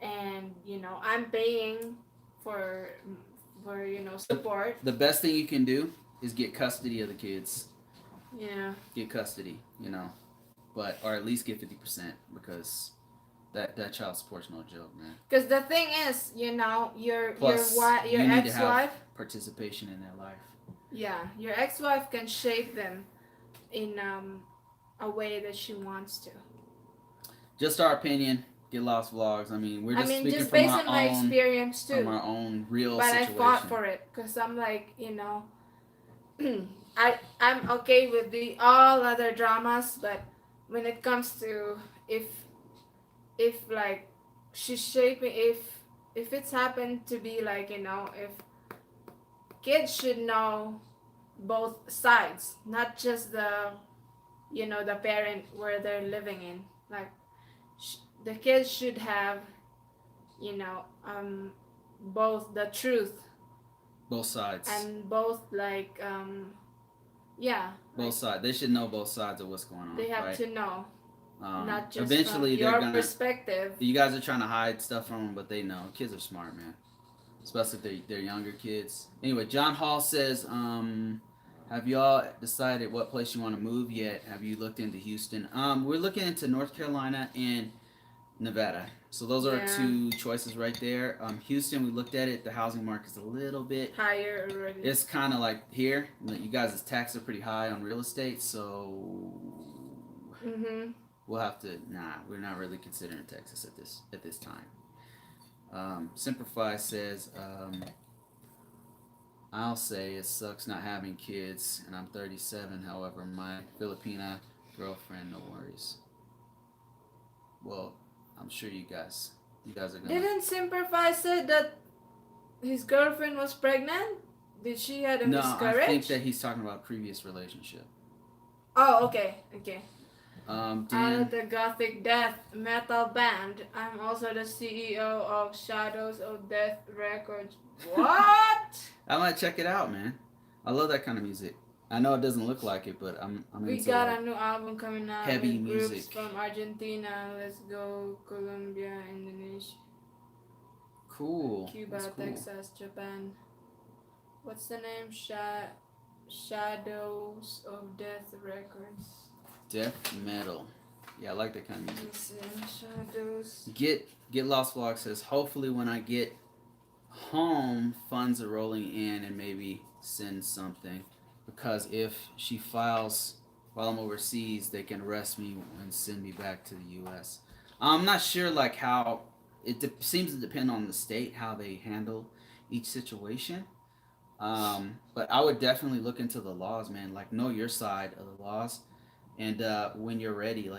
and I'm paying for support. The best thing you can do is get custody of the kids. Yeah. Get custody, but or at least get 50%, because that child support's no joke, man. Because the thing is, Plus, your you need to ex-wife. have participation in their life. Yeah, your ex-wife can shape them in a way that she wants to. Just our opinion. Get Lost Vlogs. I mean, we're just speaking just from based our on my own experience too. from our own real But situation. I fought for it because I'm like, I'm okay with the all other dramas, but when it comes to if like she's shaping if it's happened to be like if kids should know both sides, not just the parent where they're living in. Like the kids should have both the truth Both sides. and both Yeah, Both like sides. They should know both sides of what's going on, they have right? to know, not just from Eventually, they're your gonna. perspective. You guys are trying to hide stuff from them, but they know. Kids are smart, man. Especially if they're younger kids. Anyway, John Hall says, have y'all decided what place you want to move yet? Have you looked into Houston? We're looking into North Carolina and Nevada. So those are our Yeah, two choices right there. Houston, we looked at it. The housing market's a little bit. higher already. It's kind of like here. You guys' taxes are pretty high on real estate, so Mhm. we'll have to. Nah, we're not really considering Texas at this time. Simplify says, I'll say it sucks not having kids, and I'm 37. However, my Filipina girlfriend, no worries. Well, I'm sure you guys are gonna. Didn't Simplify said that his girlfriend was pregnant? Did she had a No, I think miscarriage? that he's talking about a previous relationship. Oh, okay, okay. Out of Dan, the gothic death metal band, I'm also the CEO of Shadows of Death Records. What? I might check it out, man. I love that kind of music. I know it doesn't look like it, but I'm We into got like a new album coming out heavy with groups music. from Argentina, let's go, Colombia, Indonesia, Cool. Cuba, That's cool. Texas, Japan. What's the name? Shadows of Death Records. Death metal. Yeah, I like that kind of music. Shadows. Get Lost Vlog says hopefully when I get home funds are rolling in and maybe send something because if she files while I'm overseas they can arrest me and send me back to the U.S. I'm not sure like how seems to depend on the state how they handle each situation. But I would definitely look into the laws, man. Like know your side of the laws, and when you're ready,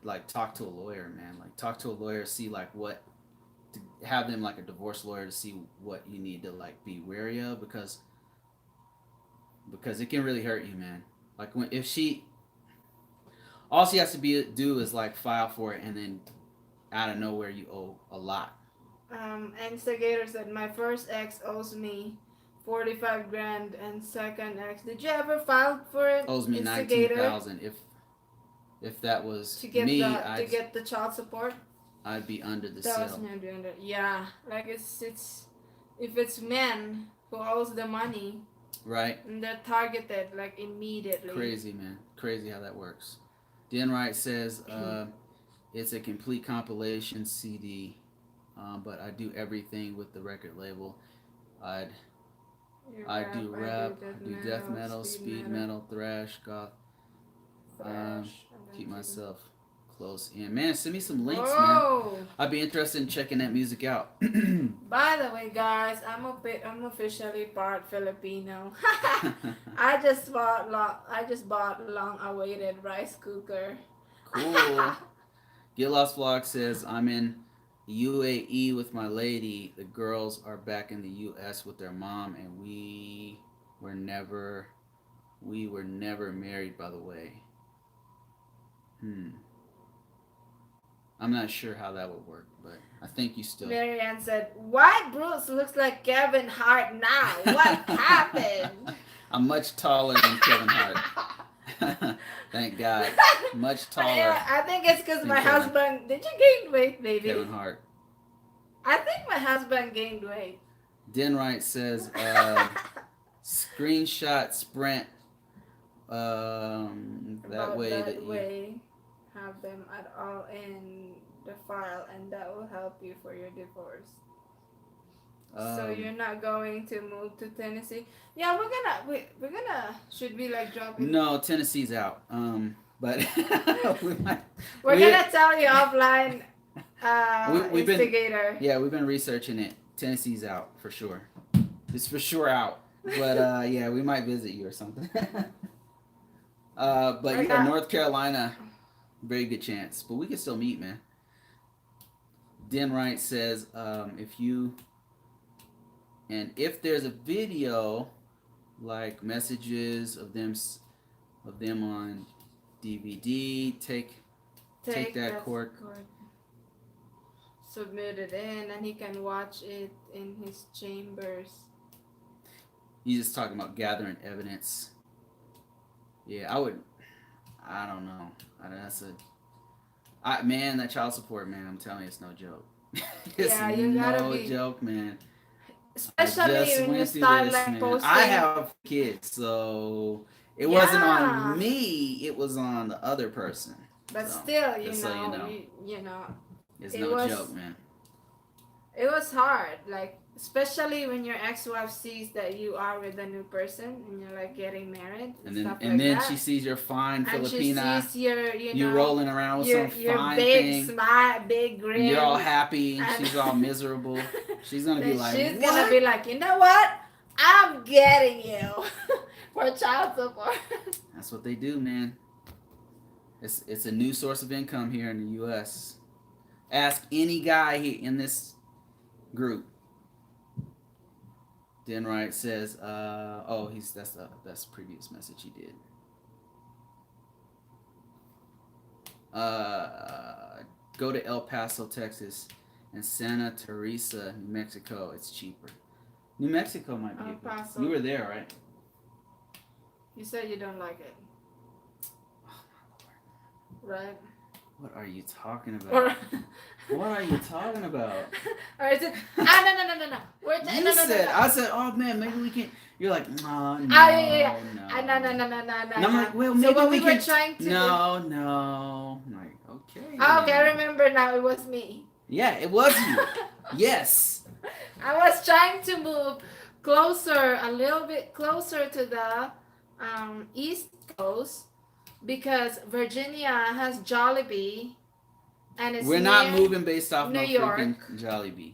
like talk to a lawyer, man. Like talk to a lawyer, see like what to have them like a divorce lawyer to see what you need to like be wary of because it can really hurt you, man. Like when if she all she has to do is like file for it and then out of nowhere you owe a lot. Instigator said my first ex owes me 45 grand and second ex. Did you ever file for it? Owes me Instigator 19,000. If that was to get me, the child support. I'd be under the That was cell. me doing that. Yeah, like it's if it's men who owes the money, Right? and they're targeted like immediately. Crazy, man. Crazy how that works. Dan Wright says it's a complete compilation CD, but I do everything with the record label. I'd I do rap, I do death metal, speed metal, thrash, goth. thrash. Keep myself close in. Man, send me some links, man. Whoa! I'd be interested in checking that music out. By the way, guys, I'm officially part Filipino. I just bought long-awaited rice cooker. Cool. Get Lost Vlog says I'm in UAE with my lady. The girls are back in the US with their mom, and were never married. By the way, I'm not sure how that would work, but I think you still. Marianne said, "Why Bruce looks like Kevin Hart now? What happened?" I'm much taller than Kevin Hart. Thank God. Much taller. I think it's because my Kevin. husband. Did you gain weight, baby? Kevin Hart. I think my husband gained weight. Den Wright says, screenshot Sprint. That way have them at all in the file, and that will help you for your divorce. So you're not going to move to Tennessee? Yeah, we're gonna should we like drop it? No, Tennessee's out. But we're gonna tell you offline. We've Instigator. We've been researching it. Tennessee's out for sure. It's for sure out. But yeah, we might visit you or something. But yeah, North Carolina, very good chance. But we can still meet, man. Den Wright says, if there's a video, like messages of them on DVD, take that cord. Submit it in, and he can watch it in his chambers. He's just talking about gathering evidence. Yeah, I would. I don't know. That's a. Man, that child support, man. I'm telling you, it's no joke. It's Yeah, you gotta no be, joke, man. I especially just when you went through start this, like man. I posting. have kids, so it wasn't on Yeah, me. It was on the other person. but So still, just so you know, you know, it's it no joke, was man. it was hard. Like especially when your ex-wife sees that you are with a new person and you're like getting married and stuff And like then that, she sees your fine and she Filipina, sees your, you rolling around with some your fine big thing, smile, big and you're all grin, happy, and and she's all miserable. She's gonna be then like, she's gonna "What?" be like, you know what? I'm getting you for child support. That's what they do, man. It's a new source of income here in the U.S. Ask any guy in this group. Denright says, "Oh, that's the previous message he did." Uh, Go to El Paso, Texas, and Santa Teresa, New Mexico. It's cheaper. New Mexico might be El a good. Paso. You were there, right? You said you don't like it, right? What are you talking Or about? What are you talking about? or is it? No. You No, said, no. I said, oh man, maybe we can. You're like, no, no, Yeah. no. No. And I'm like, well, So maybe what we we were can. trying to do. No. I'm like, okay. Okay, I remember now. It was me. Yeah, it was you. Yes. I was trying to move closer, a little bit closer to the East Coast because Virginia has Jollibee and it's We're not near moving based off New no freaking York. Jollibee.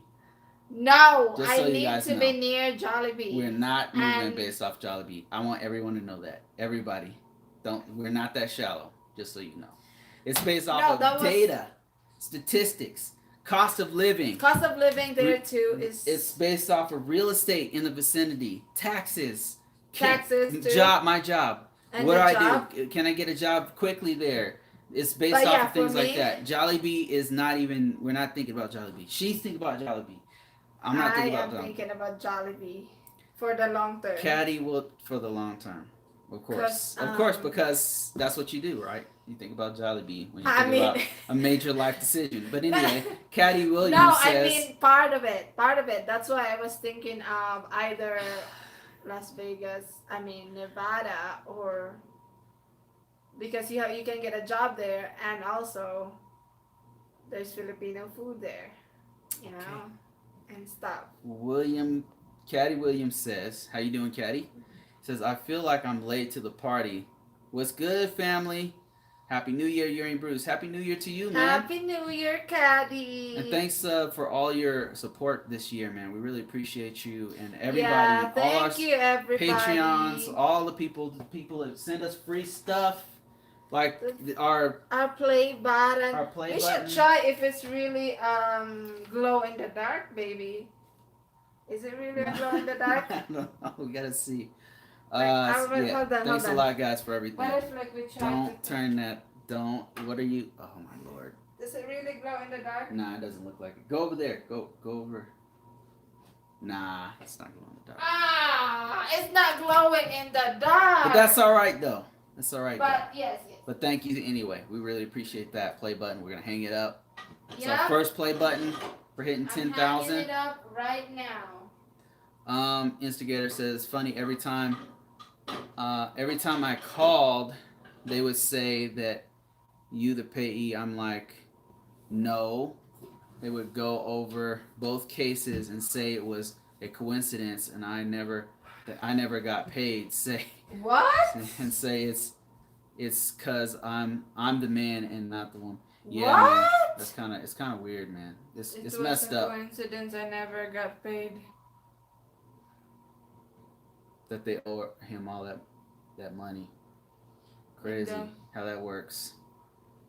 No, Just I so you need guys to know. be near Jollibee. We're not moving And based off Jollibee. I want everyone to know that. Everybody. We're not that shallow, just so you know. It's based off no, that of was data, statistics, cost of living. cost of living there too It's is based off of real estate in the vicinity, taxes, taxes too, job, my job. and What the do I job. do? Can I get a job quickly there? It's based But off yeah, of for things like me, that. Jollibee is not even. We're not thinking about Jollibee. She's thinking about Jollibee. I'm not I thinking about am Jollibee. thinking about Jollibee for the long term. Caddy will for the long term. Of course. Of course, because that's what you do, right? You think about Jollibee when you think about a major life decision. But anyway, Caddy Williams no, says... I mean part of it. Part of it. That's why I was thinking of either Las Vegas, I mean Nevada, or because you can get a job there, and also there's Filipino food there, you know, and stuff. Caddy Williams says, how you doing, Caddy? Says, I feel like I'm late to the party. What's good, family? Happy New Year, Yuri and Bruce. Happy New Year to you, man. Happy New Year, Caddy. And thanks for all your support this year, man. We really appreciate you and everybody. Yeah, all our thank you, everybody. Patreons, all the people that send us free stuff, like our play button. Our play we button. should try if it's really glow in the dark, baby. Is it really glow in the dark? I don't know. We gotta see. Yeah. Thanks a lot, guys, for everything. What if like we try Don't turn that. Don't. What are you? Oh my lord. Does it really glow in the dark? Nah, it doesn't look like it. Go over there. Go over. Nah, it's not glowing in the dark. Ah, it's not glowing in the dark. But that's all right though. That's all right. But yes. But thank you anyway. We really appreciate that play button. We're gonna hang it up. It's Yep. our first play button. We're hitting 10,000. Hanging it up right now. Instigator says funny every time I called, they would say that you the payee. I'm like, no. They would go over both cases and say it was a coincidence, and I never got paid. Say what? And say it's cause I'm the man and not the woman. Yeah, what? man, it's kind of weird, man. It's messed up. Coincidence. I never got paid. That they owe him all that money. Crazy how that works.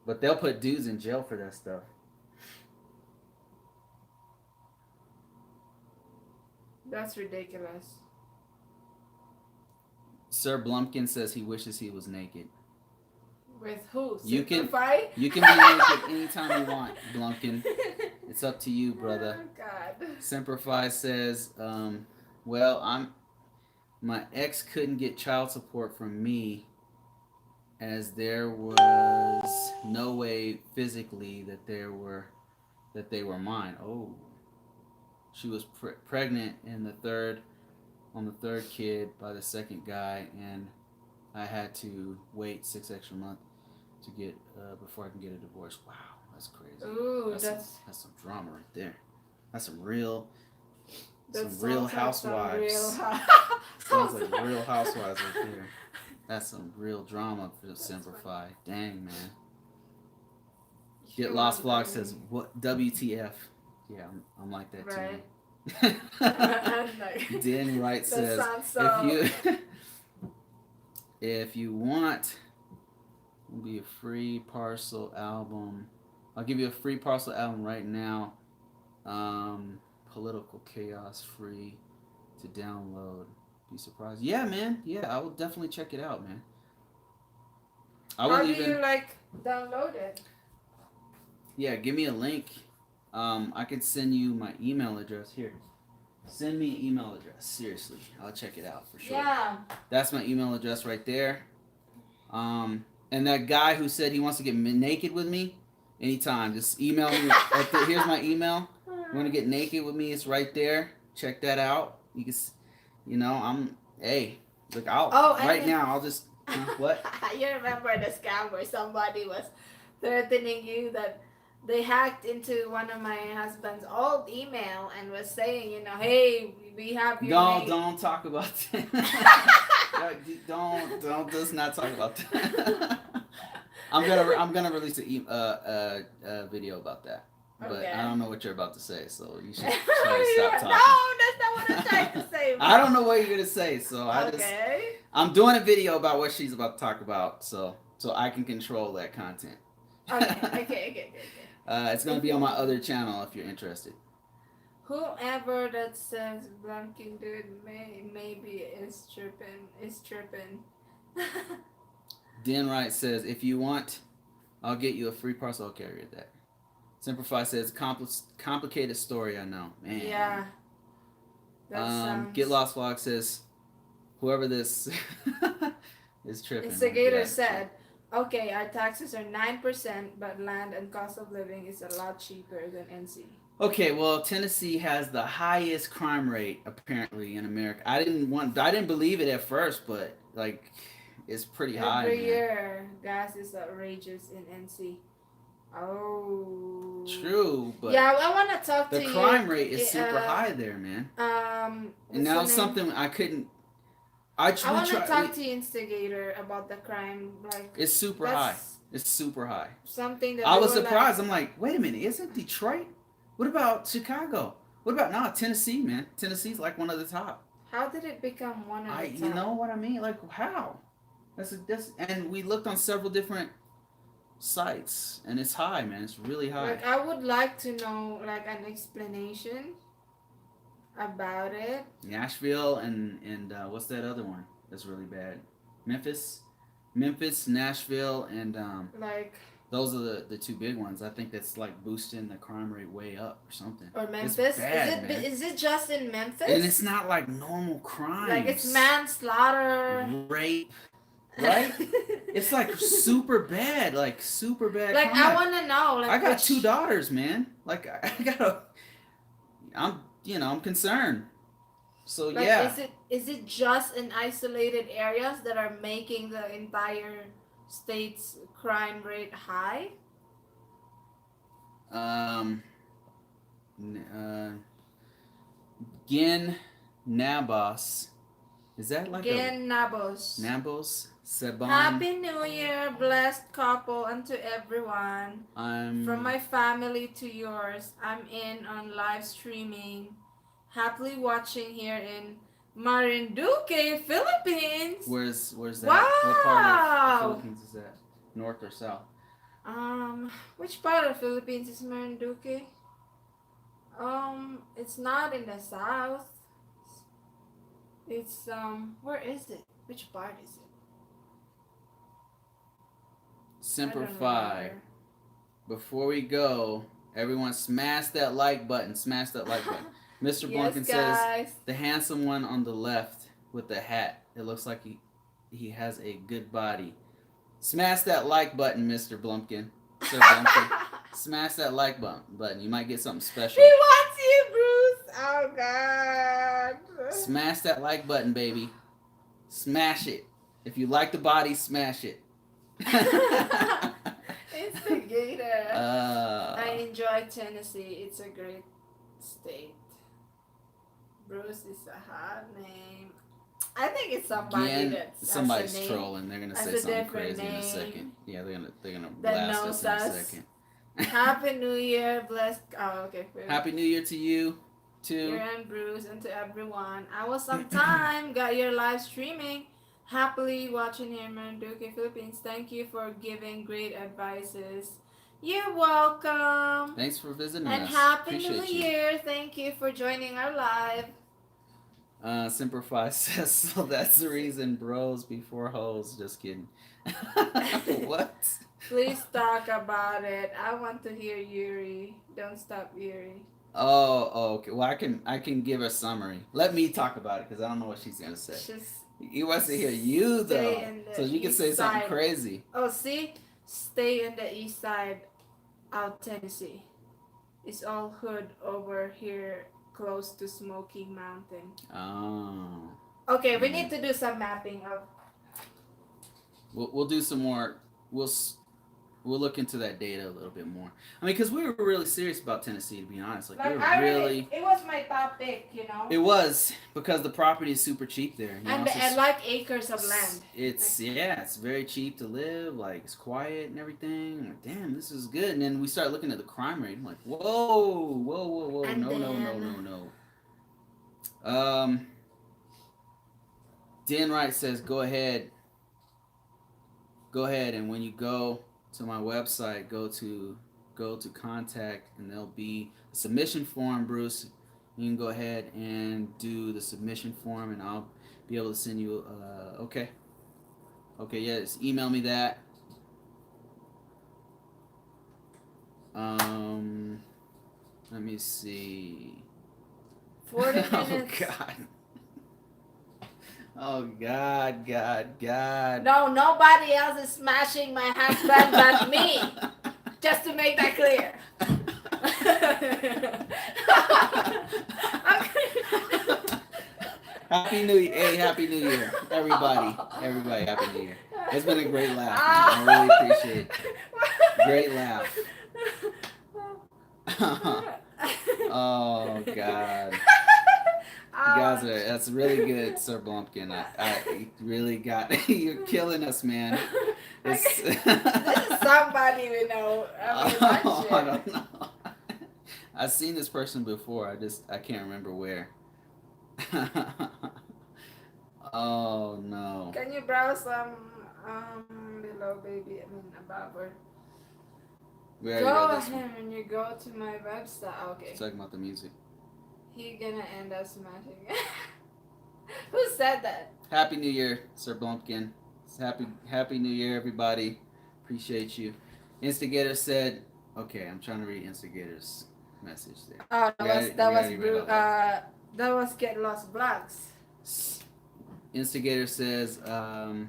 But they'll put dudes in jail for that stuff. That's ridiculous. Sir Blumpkin says he wishes he was naked. With who? You can Simplify? be naked anytime you want, Blumpkin. It's up to you, brother. Oh, God. Simplify says, well, my ex couldn't get child support from me as there was no way physically that they were mine. Oh, she was pregnant in the third on the third kid by the second guy, and I had to wait 6 extra months to get before I can get a divorce. Wow, that's crazy. Ooh, That's some drama right there. That's some real that some real sounds like some real housewives. Sounds like real housewives right there. That's some real drama for Simplify. Dang, man. Get Lost Vlog says what WTF? Yeah, I'm like that right. too. Like, Danny Wright that says sounds so. if you if you want, it'll be a free parcel album. I'll give you a free parcel album right now. Political Chaos free to download. Be surprised. Yeah, man. Yeah, I will definitely check it out, man. How do you like download it? Yeah, give me a link. I can send you my email address here. Send me an email address. Seriously, I'll check it out for sure. Yeah. That's my email address right there. And that guy who said he wants to get naked with me, anytime, just email me. Here's my email. You want to get naked with me? It's right there. Check that out. You can, hey, look, right now, I'll just, what? You remember the scam where somebody was threatening you that they hacked into one of my husband's old email and was saying, hey, we have your name. Don't talk about that. Let's not talk about that. I'm gonna release a video about that. But okay. I don't know what you're about to say, so you should try to stop talking. No, that's not what I'm trying to say. I don't know what you're gonna say, so I'm doing a video about what she's about to talk about, so I can control that content. Okay. It's gonna be on my other channel if you're interested. Whoever that says blanking dude maybe is tripping. Dan Wright says, if you want, I'll get you a free parcel. Okay, I read that. Simplify says, complicated story, I know. Man. Yeah. Get Lost Vlog says, whoever this is tripping. Instigator said, okay, our taxes are 9%, but land and cost of living is a lot cheaper than NC. Okay, well, Tennessee has the highest crime rate apparently in America. I didn't believe it at first, but like, it's pretty high. Every year, gas is outrageous in NC. Oh. True, but yeah, I want to talk to you. The crime rate is super high there, man. And now something I couldn't. I want to talk to Instigator about the crime. Like, it's super high. It's super high. Something that I was surprised. I'm like, wait a minute, isn't Detroit? What about Chicago? What about Tennessee, man? Tennessee's like one of the top. How did it become one of the top? You know what I mean? Like, how? And we looked on several different sites, and it's high, man. It's really high. Like, I would like to know like an explanation about it. Nashville and what's that other one that's really bad? Memphis, Nashville, and like those are the two big ones. I think that's like boosting the crime rate way up or something. Or Memphis? It's bad, is it just in Memphis? And it's not like normal crimes. Like it's manslaughter, rape. Right? It's like super bad. Like crime. I want to know. Like, I got 2 daughters, man. Like I'm concerned. So like, yeah. Is it just in isolated areas that are making the entire state's crime rate high? Gin Nabos. Is that like Gin Nabos? Seban. Happy New Year, blessed couple, and to everyone. From my family to yours, I'm in on live streaming. Happily watching here in Marinduque, Philippines. Where's that? Wow. What part of the Philippines is that? North or south? Which part of the Philippines is Marinduque? It's not in the south. It's where is it? Which part is it? Simplify. Before we go, everyone smash that like button. Smash that like button. Mr. Blunkin says, the handsome one on the left with the hat. It looks like he has a good body. Smash that like button, Mr. Blumpkin. Sir Blumpkin. Smash that like button. You might get something special. He wants you, Bruce. Oh God. Smash that like button, baby. Smash it. If you like the body, smash it. Instigator. I enjoy Tennessee. It's a great state. Bruce is a hot name. I think it's somebody Again, that's somebody's a name, trolling. They're gonna that's say a something different crazy in a name second. Yeah, they're gonna that blast knows us in a us. second. Happy New Year, blessed. Oh, okay. Happy New Year to you, too. Year and Bruce, and to everyone. I was some time. Got your live streaming. Happily watching here in Marinduque, Philippines. Thank you for giving great advices. You're welcome. Thanks for visiting And us. Happy Appreciate New you. Year. Thank you for joining our live. Simplify says, so that's the reason bros before hoes. Just kidding. What? Please talk about it. I want to hear Yuri. Don't stop Yuri. Oh, okay. Well, I can give a summary. Let me talk about it because I don't know what she's gonna say. He wants to hear you though, so you can say something crazy. Oh, see, stay in the east side of Tennessee. It's all hood over here, close to Smoky Mountain. Oh. Okay, we need to do some mapping of. We'll do some more. We'll look into that data a little bit more. I mean, because we were really serious about Tennessee, to be honest. Like we were really. It was my top pick, you know. It was because the property is super cheap there. And I like acres of land. It's it's very cheap to live. Like it's quiet and everything. I'm like, damn, this is good. And then we start looking at the crime rate. I'm like, whoa, And no. Dan Wright says, go ahead, and when you go to my website, go to contact, and there'll be a submission form, Bruce. You can go ahead and do the submission form, and I'll be able to send you. Okay, yes. Email me that. Let me see. 40 minutes. Oh God. No, nobody else is smashing my husband but me. Just to make that clear. Happy New Year. Hey, Happy New Year. Everybody, Happy New Year. It's been a great laugh, man. I really appreciate it. Great laugh. Oh, God. You guys that's really good, Sir Blumpkin. I really got, you're killing us, man. This is somebody we know. I don't know. I've seen this person before. I can't remember where. Oh, no. Can you browse below, baby? I mean, above or... Go ahead and you go to my website. Okay. Talking about the music. He gonna end up smashing it. Who said that? Happy New Year, Sir Blumpkin. Happy New Year, everybody. Appreciate you. Instigator said, okay, I'm trying to read Instigator's message there. Oh, that was Get Lost Blacks. Instigator says, I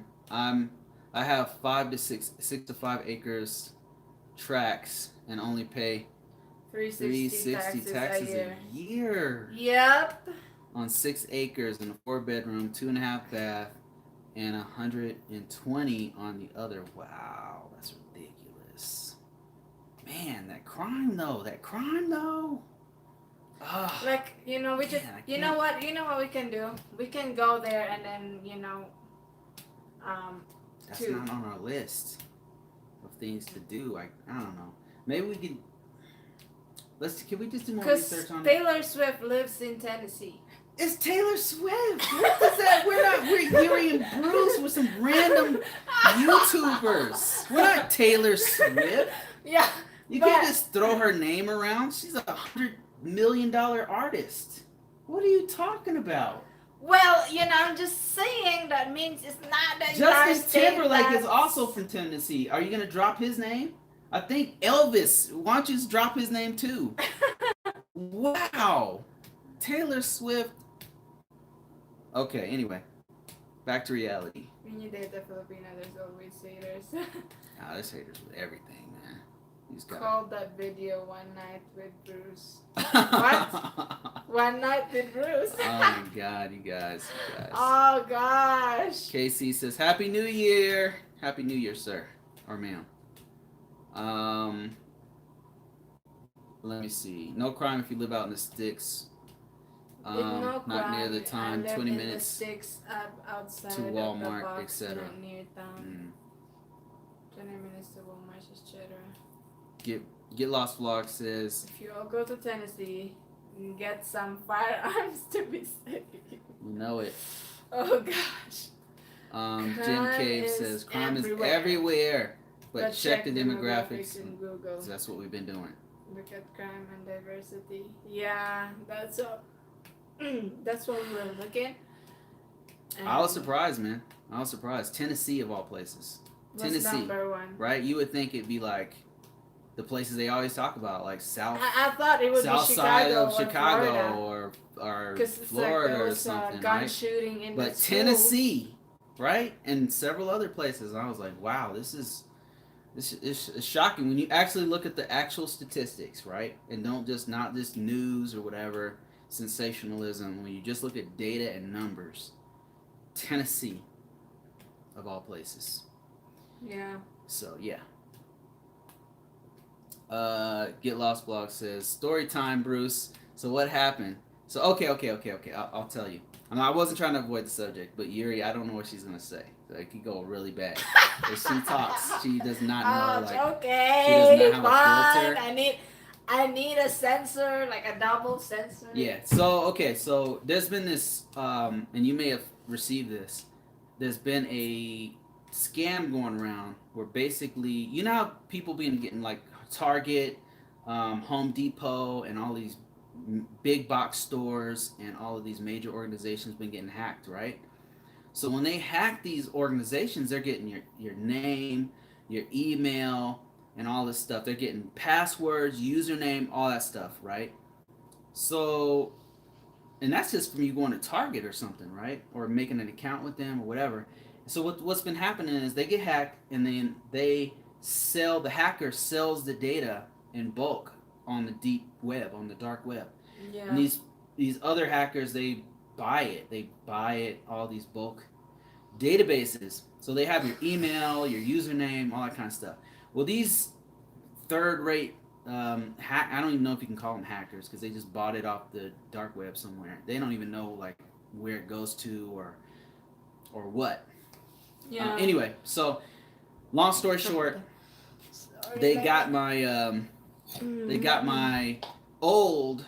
have 6 to 5 acres tracts and only pay 360 taxes a year. Yep. On 6 acres in a 4-bedroom, 2.5 bath, and 120 on the other. Wow, that's ridiculous. Man, that crime though. Oh, like, you know, we just, you know what we can do? We can go there and then, that's not on our list of things to do. I don't know. Maybe we could. Can we just do more research on it? Because Taylor Swift lives in Tennessee. It's Taylor Swift. What is that? We're Yuri and Bruce with some random YouTubers. We're not Taylor Swift. Yeah. You can't just throw her name around. She's $100 million artist. What are you talking about? Well, I'm just saying that means it's not that Justin Timberlake is also from Tennessee. Are you gonna drop his name? I think Elvis. Why don't you just drop his name too? Wow. Taylor Swift. Okay, anyway. Back to reality. When you date a Filipina, there's always haters. Nah, there's haters with everything, man. These guys. Called that video One Night with Bruce. What? One Night with Bruce. Oh my god, you guys. Oh gosh. Casey says, Happy New Year. Happy New Year, sir. Or ma'am. Let me see. No crime if you live out in the sticks. No not near crime. the town. I live 20 in minutes the sticks outside to of Walmart, the box, etc. not near town. 20 minutes to Walmart, etc. Get Lost Vlog says, If you all go to Tennessee, get some firearms to be safe. we know it. Oh gosh. Jim Cave says, crime is everywhere, but check the demographics. in Google. So that's what we've been doing. Look at crime and diversity. Yeah, that's all. That's what we were looking. And I was surprised, man. I was surprised. Tennessee, of all places. Tennessee, number one. right? You would think it'd be like the places they always talk about, like I thought it would south be side Chicago of Chicago or Florida there or was something, gun right? shooting in But the school. Tennessee, right, and several other places, I was like, wow, this is shocking when you actually look at the actual statistics, right, and don't just not just news or whatever sensationalism. When you just look at data and numbers, Tennessee, of all places. Yeah. So yeah. Get Lost Blog says, story time, Bruce. So what happened? So okay. I'll tell you. I wasn't trying to avoid the subject, but Yuri, I don't know what she's gonna say. So it could go really bad. If she talks, she does not know. Okay. She does not have a filter. I need a sensor, like a double sensor. Yeah. So there's been this, and you may have received this. There's been a scam going around where basically, you know how people been getting like Target, Home Depot, and all these big box stores and all of these major organizations been getting hacked, right? So when they hack these organizations, they're getting your name, your email, and all this stuff. They're getting passwords, username, all that stuff, right? So, and that's just from you going to Target or something, right? Or making an account with them or whatever. So what's been happening is they get hacked, and then the hacker sells the data in bulk on the deep web, on the dark web. Yeah. And these other hackers, they buy it, all these bulk databases. So they have your email, your username, all that kind of stuff. Well, these third-rate I don't even know if you can call them hackers, because they just bought it off the dark web somewhere. They don't even know like where it goes to or what. Yeah. Anyway, so long story short, they got my old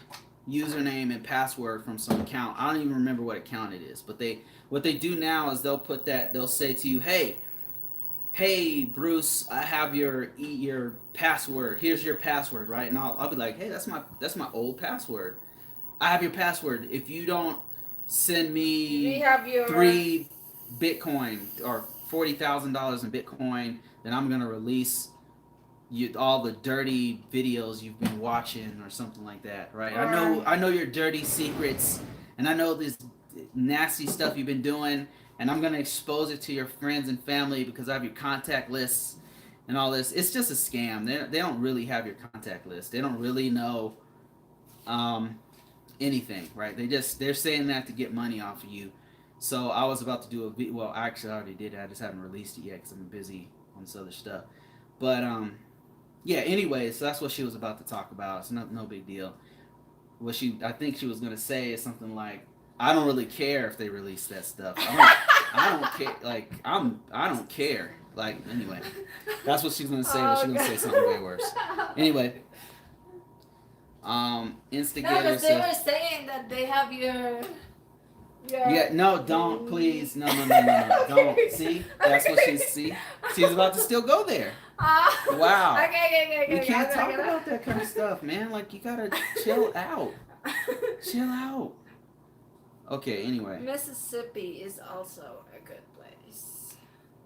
username and password from some account. I don't even remember what account it is, but what they do now is they'll say to you, hey Bruce, I have your password. Here's your password, right? And I'll be like, hey, that's my old password. I have your password. If you don't send me 3 Bitcoin or $40,000 in Bitcoin, then I'm gonna release all the dirty videos you've been watching or something like that, right? I know your dirty secrets, and I know this nasty stuff you've been doing, and I'm gonna expose it to your friends and family because I have your contact lists and all this. It's just a scam. They don't really have your contact list. They don't really know anything, right? They're saying that to get money off of you. So I was about to do well, actually I already did it. I just haven't released it yet because I'm busy on this other stuff. But yeah, anyway, so that's what she was about to talk about. It's no big deal. I think she was gonna say is something like, I don't really care if they release that stuff. I don't care. Like I don't care. Like anyway, that's what she's gonna say. But she's gonna say something way worse. Anyway, Instigator. No, because they were saying that they have your. Yeah, no, don't, please. No. Don't. See? That's what she's about to still go there. Wow. Okay. You can't talk about that kind of stuff, man. Like, you gotta chill out. Chill out. Okay, anyway. Mississippi is also a good place.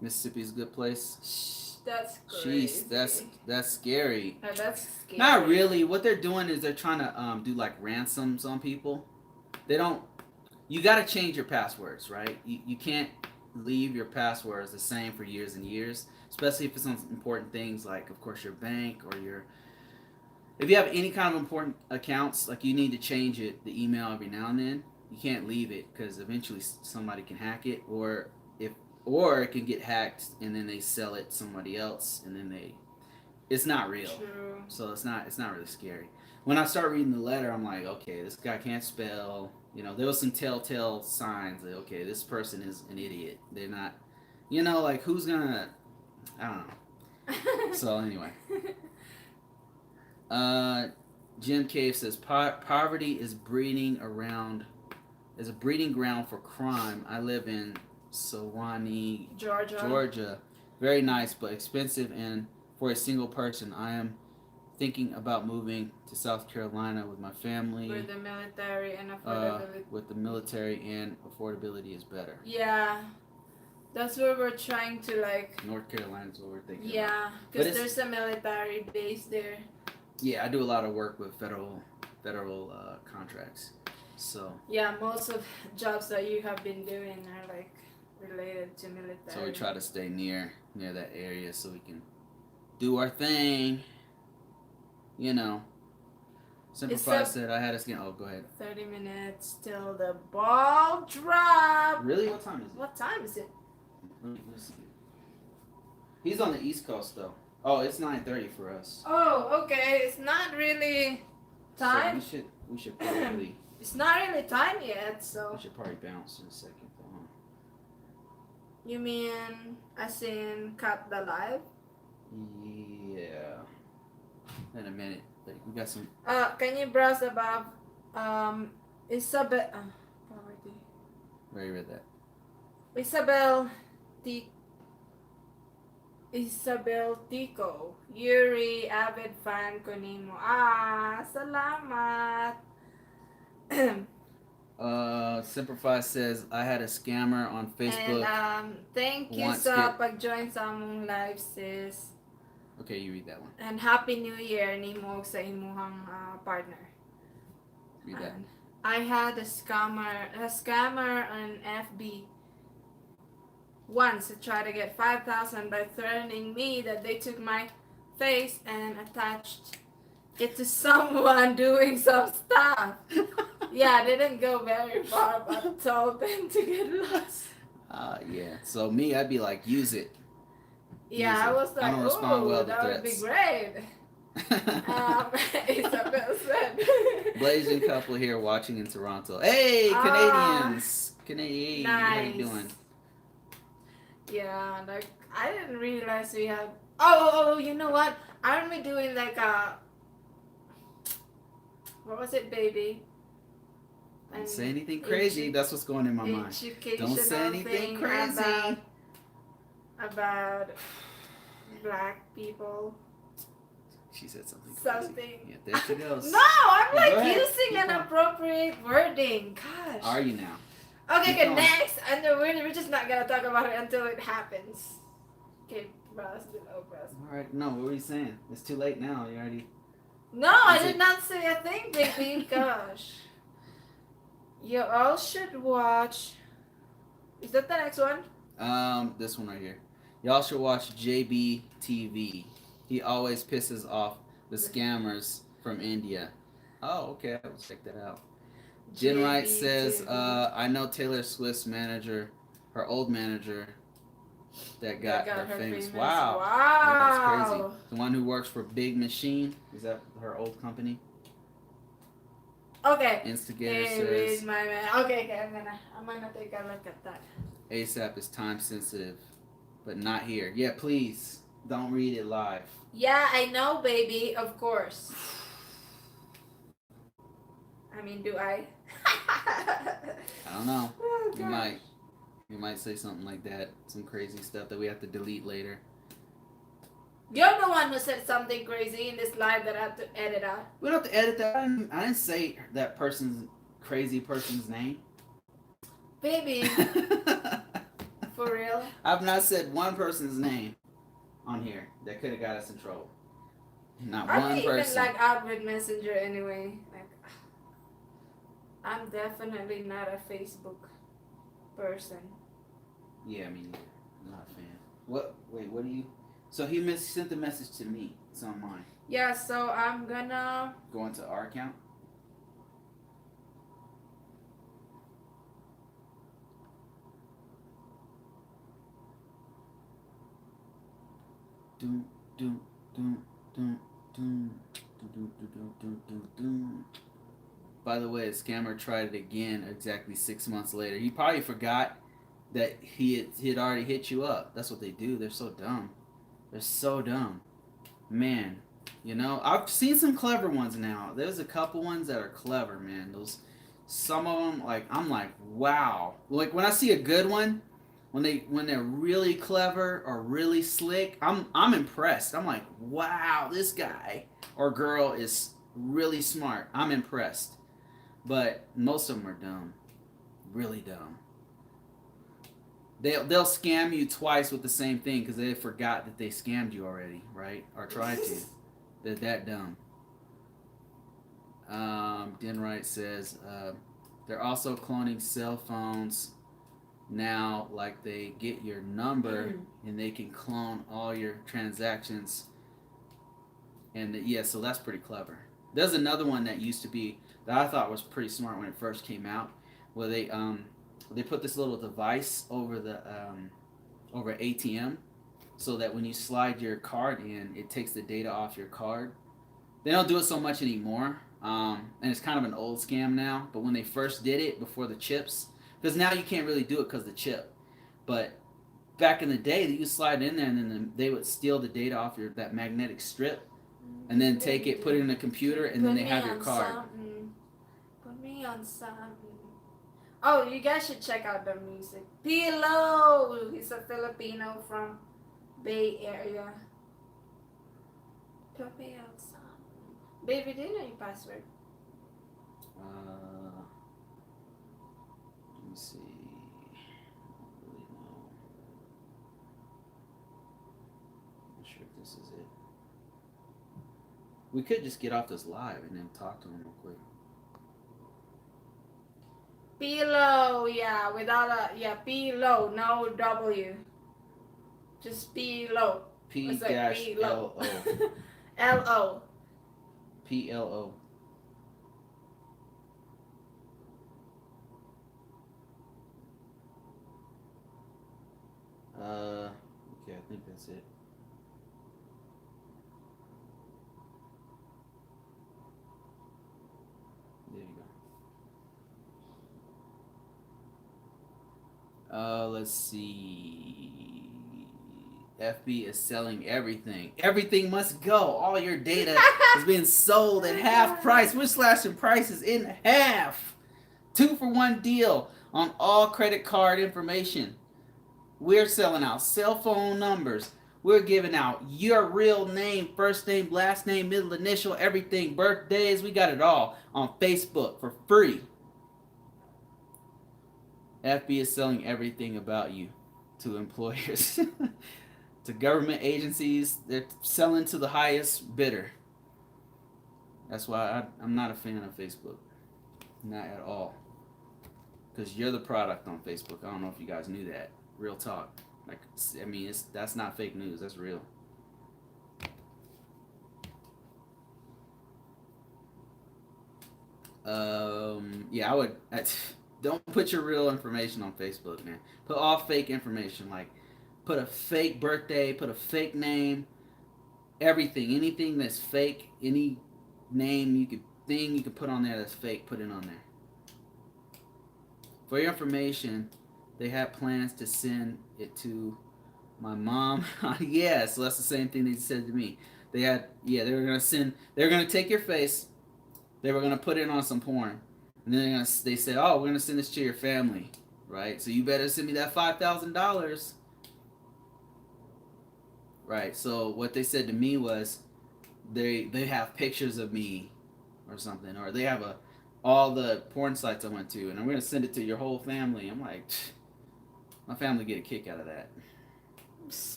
Mississippi's a good place? Shh, that's crazy. Jeez, that's scary. No, that's scary. Not really. What they're doing is they're trying to do, like, ransoms on people. You gotta change your passwords, right? You can't leave your passwords the same for years and years, especially if it's on important things like, of course, your bank or your. If you have any kind of important accounts, like you need to change it, the email every now and then. You can't leave it because eventually somebody can hack it, if or it can get hacked and then they sell it to somebody else, and then it's not real. True. So it's not really scary. When I start reading the letter, I'm like, okay, this guy can't spell. There was some telltale signs that okay, this person is an idiot. They're not, like who's gonna, I don't know. So anyway, Jim Cave says poverty is a breeding ground for crime. I live in Sewanee, Georgia. Very nice, but expensive, and for a single person, I am thinking about moving to South Carolina with my family. With the military and affordability. With the military and affordability is better. Yeah, that's where we're trying to North Carolina is what we're thinking. Yeah, because there's a military base there. Yeah, I do a lot of work with federal contracts. So. Yeah, most of jobs that you have been doing are related to military. So we try to stay near that area so we can do our thing. Simplify said I had us get. Oh, go ahead. 30 minutes till the ball drop. Really? What time is it? What time is it? Let's see. He's on the East Coast though. Oh, it's 9:30 for us. Oh, okay. It's not really time. So we should probably. It's not really time yet, so. We should probably bounce in a second though. Huh? You mean as in cut the live? Yeah. In a minute. We got some. Can you browse above Isabel poverty. Where you read that? Isabel Tico. Yuri, avid fan ko nimo. Salamat. Simplify says I had a scammer on Facebook. And thank you sa pag-join sa among live, sis. Okay, you read that one. And Happy New Year nimo sa imuhang partner. Read that. I had a scammer on FB once to try to get 5,000 by threatening me that they took my face and attached it to someone doing some stuff. Yeah, I didn't go very far, but told them to get lost. Yeah. So me, I'd be like, use it. Yeah, I was like, oh, that would be great. Isabel said. Blazing couple here watching in Toronto. Hey, Canadians! Canadian, nice. How you doing? Yeah, I didn't realize we had. Oh, you know what? Aren't we doing what was it, baby? Don't say anything crazy. That's what's going in my mind. Don't say anything crazy about black people. She said something. Something. Yeah, there she goes. No, I'm using inappropriate wording. Gosh. Are you now? Okay, next. And we're just not gonna talk about it until it happens. Okay, Ross. All right. No, what were you saying? It's too late now. You already. No, I did not say a thing, baby. Gosh. You all should watch. Is that the next one? This one right here. Y'all should watch JBTV. He always pisses off the scammers from India. Oh, okay. I will check that out. Jen Wright says, I know Taylor Swift's manager, her old manager, that got her famous. Wow. Yeah, that's crazy. The one who works for Big Machine. Is that her old company? Okay. Instigator says. My man. Okay, I'm gonna take a look at that. ASAP is time sensitive, but not here. Yeah, please don't read it live. Yeah, I know, baby. Of course. I mean, do I? I don't know. Oh, you might say something like that. Some crazy stuff that we have to delete later. You're the one who said something crazy in this live that I have to edit out. We don't have to edit that. I didn't say that crazy person's name. Baby. For real? I've not said one person's name on here that could have got us in trouble. Not one person. Even out with Messenger anyway. I'm definitely not a Facebook person. Yeah, me neither. I'm not a fan. What? Wait, what do you? So he sent the message to me. It's on mine. Yeah, so I'm gonna. Go into our account. Doom, doom, doom, doom, doom, doom, doom, doom, doom, doom, doom. By the way, the scammer tried it again exactly 6 months later. He probably forgot that he had already hit you up. That's what they do. They're so dumb. They're so dumb. Man, you know, I've seen some clever ones now. There's a couple ones that are clever, man. Those some of them like I'm like, wow. Like when I see a good one, when they're really clever or really slick, I'm impressed. I'm like, wow, this guy or girl is really smart. I'm impressed. But most of them are dumb. Really dumb. They'll scam you twice with the same thing because they forgot that they scammed you already, right? Or tried to. They're that dumb. Denright says they're also cloning cell phones now. Like they get your number and they can clone all your transactions. And yeah, so that's pretty clever. There's another one that used to be that I thought was pretty smart when it first came out, where they put this little device over the over ATM, so that when you slide your card in, it takes the data off your card. They don't do it so much anymore, and it's kind of an old scam now. But when they first did it, before the chips, because now you can't really do it because of the chip. But back in the day, you slide in there, and then they would steal the data off your that magnetic strip, and then take it, put it in a computer, and then they have your card. Put me on something. Oh, you guys should check out the music. Pillow. He's a Filipino from Bay Area. Put me on something. Baby, do you know your password? Let me see. I don't really know. I'm not sure if this is it. We could just get off this live and then talk to him real quick. Pillow, yeah, without a pillow, no W. Just pillow. P dash L O. L-O. PLO. Okay, I think that's it. There you go. Let's see. FB is selling everything. Everything must go. All your data is being sold at half price. We're slashing prices in half. 2-for-1 deal on all credit card information. We're selling out cell phone numbers. We're giving out your real name, first name, last name, middle initial, everything, birthdays. We got it all on Facebook for free. FB is selling everything about you to employers, to government agencies. They're selling to the highest bidder. That's why I'm not a fan of Facebook. Not at all. Because you're the product on Facebook. I don't know if you guys knew that. Real talk. Like, I mean, that's not fake news. That's real. Yeah, I would. Don't put your real information on Facebook, man. Put all fake information. Like, put a fake birthday, put a fake name, everything. Anything that's fake, any name you could put on there that's fake, put it on there. For your information, they have plans to send it to my mom. Yeah, so that's the same thing they said to me. They were gonna take your face, they were gonna put it on some porn, and then they said, oh, we're gonna send this to your family, right? So you better send me that $5,000. Right. So what they said to me was, they have pictures of me, or something, or they have all the porn sites I went to, and I'm gonna send it to your whole family. I'm like, my family get a kick out of that.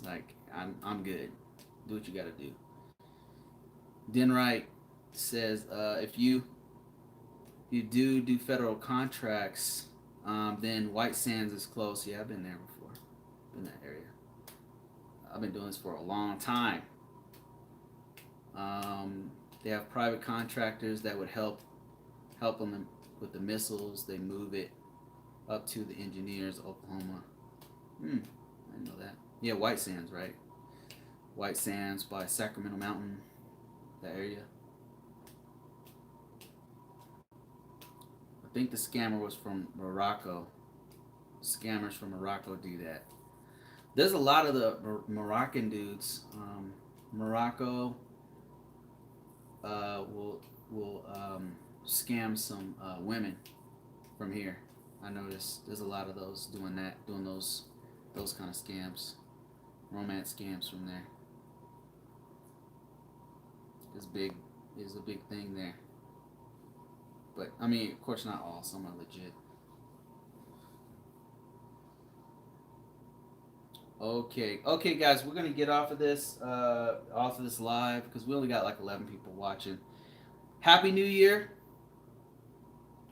Like, I'm good. Do what you gotta do. Denright says, if you do federal contracts, then White Sands is close. Yeah, I've been there before. in that area. I've been doing this for a long time. They have private contractors that would help them with the missiles. They move it up to the engineers, Oklahoma. I didn't know that. Yeah, White Sands, right? White Sands by Sacramento Mountain, that area. I think the scammer was from Morocco. Scammers from Morocco do that. There's a lot of the Moroccan dudes. Morocco will scam some women from here. I noticed there's a lot of those doing those kind of scams, romance scams from there. It's big, is a big thing there. But I mean, of course, not all. Some are legit. Okay, guys, we're gonna get off of this live because we only got like 11 people watching. Happy New Year!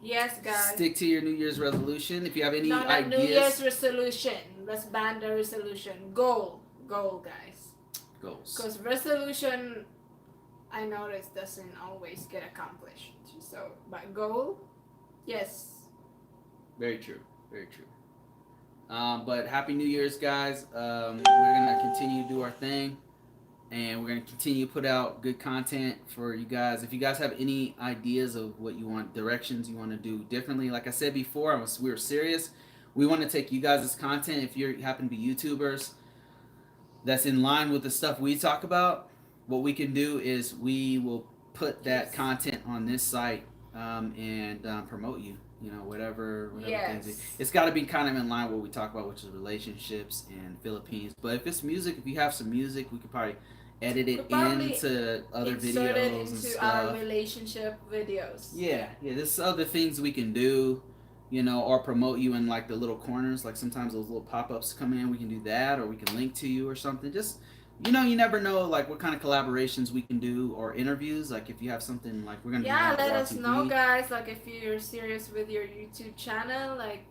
Yes, guys. Stick to your New Year's resolution. If you have any not ideas, New Year's resolution. Let's ban the resolution. Goal, guys. Goals. Because resolution, I noticed, doesn't always get accomplished. So, but goal, yes. Very true. Very true. But Happy New Year's, guys. We're gonna continue to do our thing, and we're gonna continue to put out good content for you guys. If you guys have any ideas of what you want, directions you want to do differently, like I said before, we were serious. We want to take you guys' content. If you happen to be YouTubers, that's in line with the stuff we talk about. What we can do is we will put that content on this site and promote you. You know, whatever things. It's got to be kind of in line with what we talk about, which is relationships and Philippines. But if it's music, if you have some music, we could probably edit it into other videos and stuff. Our relationship videos. Yeah. There's other things we can do, you know, or promote you in like the little corners. Like sometimes those little pop-ups come in. We can do that, or we can link to you or something. Just, you know, you never know like what kind of collaborations we can do, or interviews. Like if you have something like we're gonna do let us know, guys. Like if you're serious with your YouTube channel, like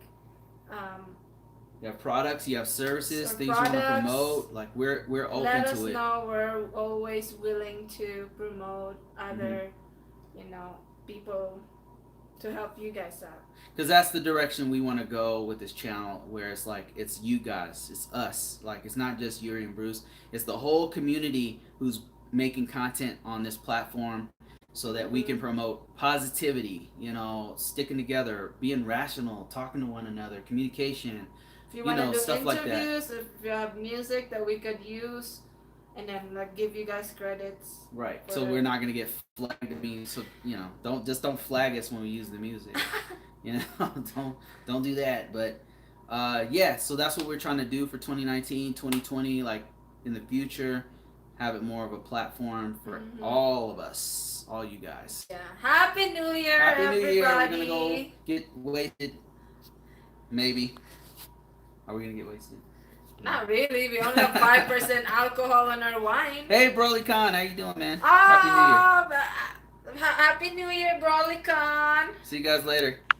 you have products, you have services, things you want to promote. Like we're open to it. Let us know. We're always willing to promote other, you know, people to help you guys out. Because that's the direction we want to go with this channel, where it's like it's you guys, it's us. Like it's not just Yuri and Bruce, it's the whole community who's making content on this platform, so that we can promote positivity, you know, sticking together, being rational, talking to one another, communication. If you want to do stuff interviews, like that. If you have music that we could use, and then like give you guys credits. Right. So we're not gonna get flagged. I mean, so you know, don't flag us when we use the music. You know, don't do that. But so that's what we're trying to do for 2019, 2020. Like in the future, have it more of a platform for all of us, all you guys. Yeah. Happy New Year, Happy everybody. New Year. We're gonna go get wasted. Maybe. Are we gonna get wasted? Not really. We only have 5% alcohol in our wine. Hey, Broly Khan, how you doing, man? Happy New Year. Happy New Year, Broly Khan. See you guys later.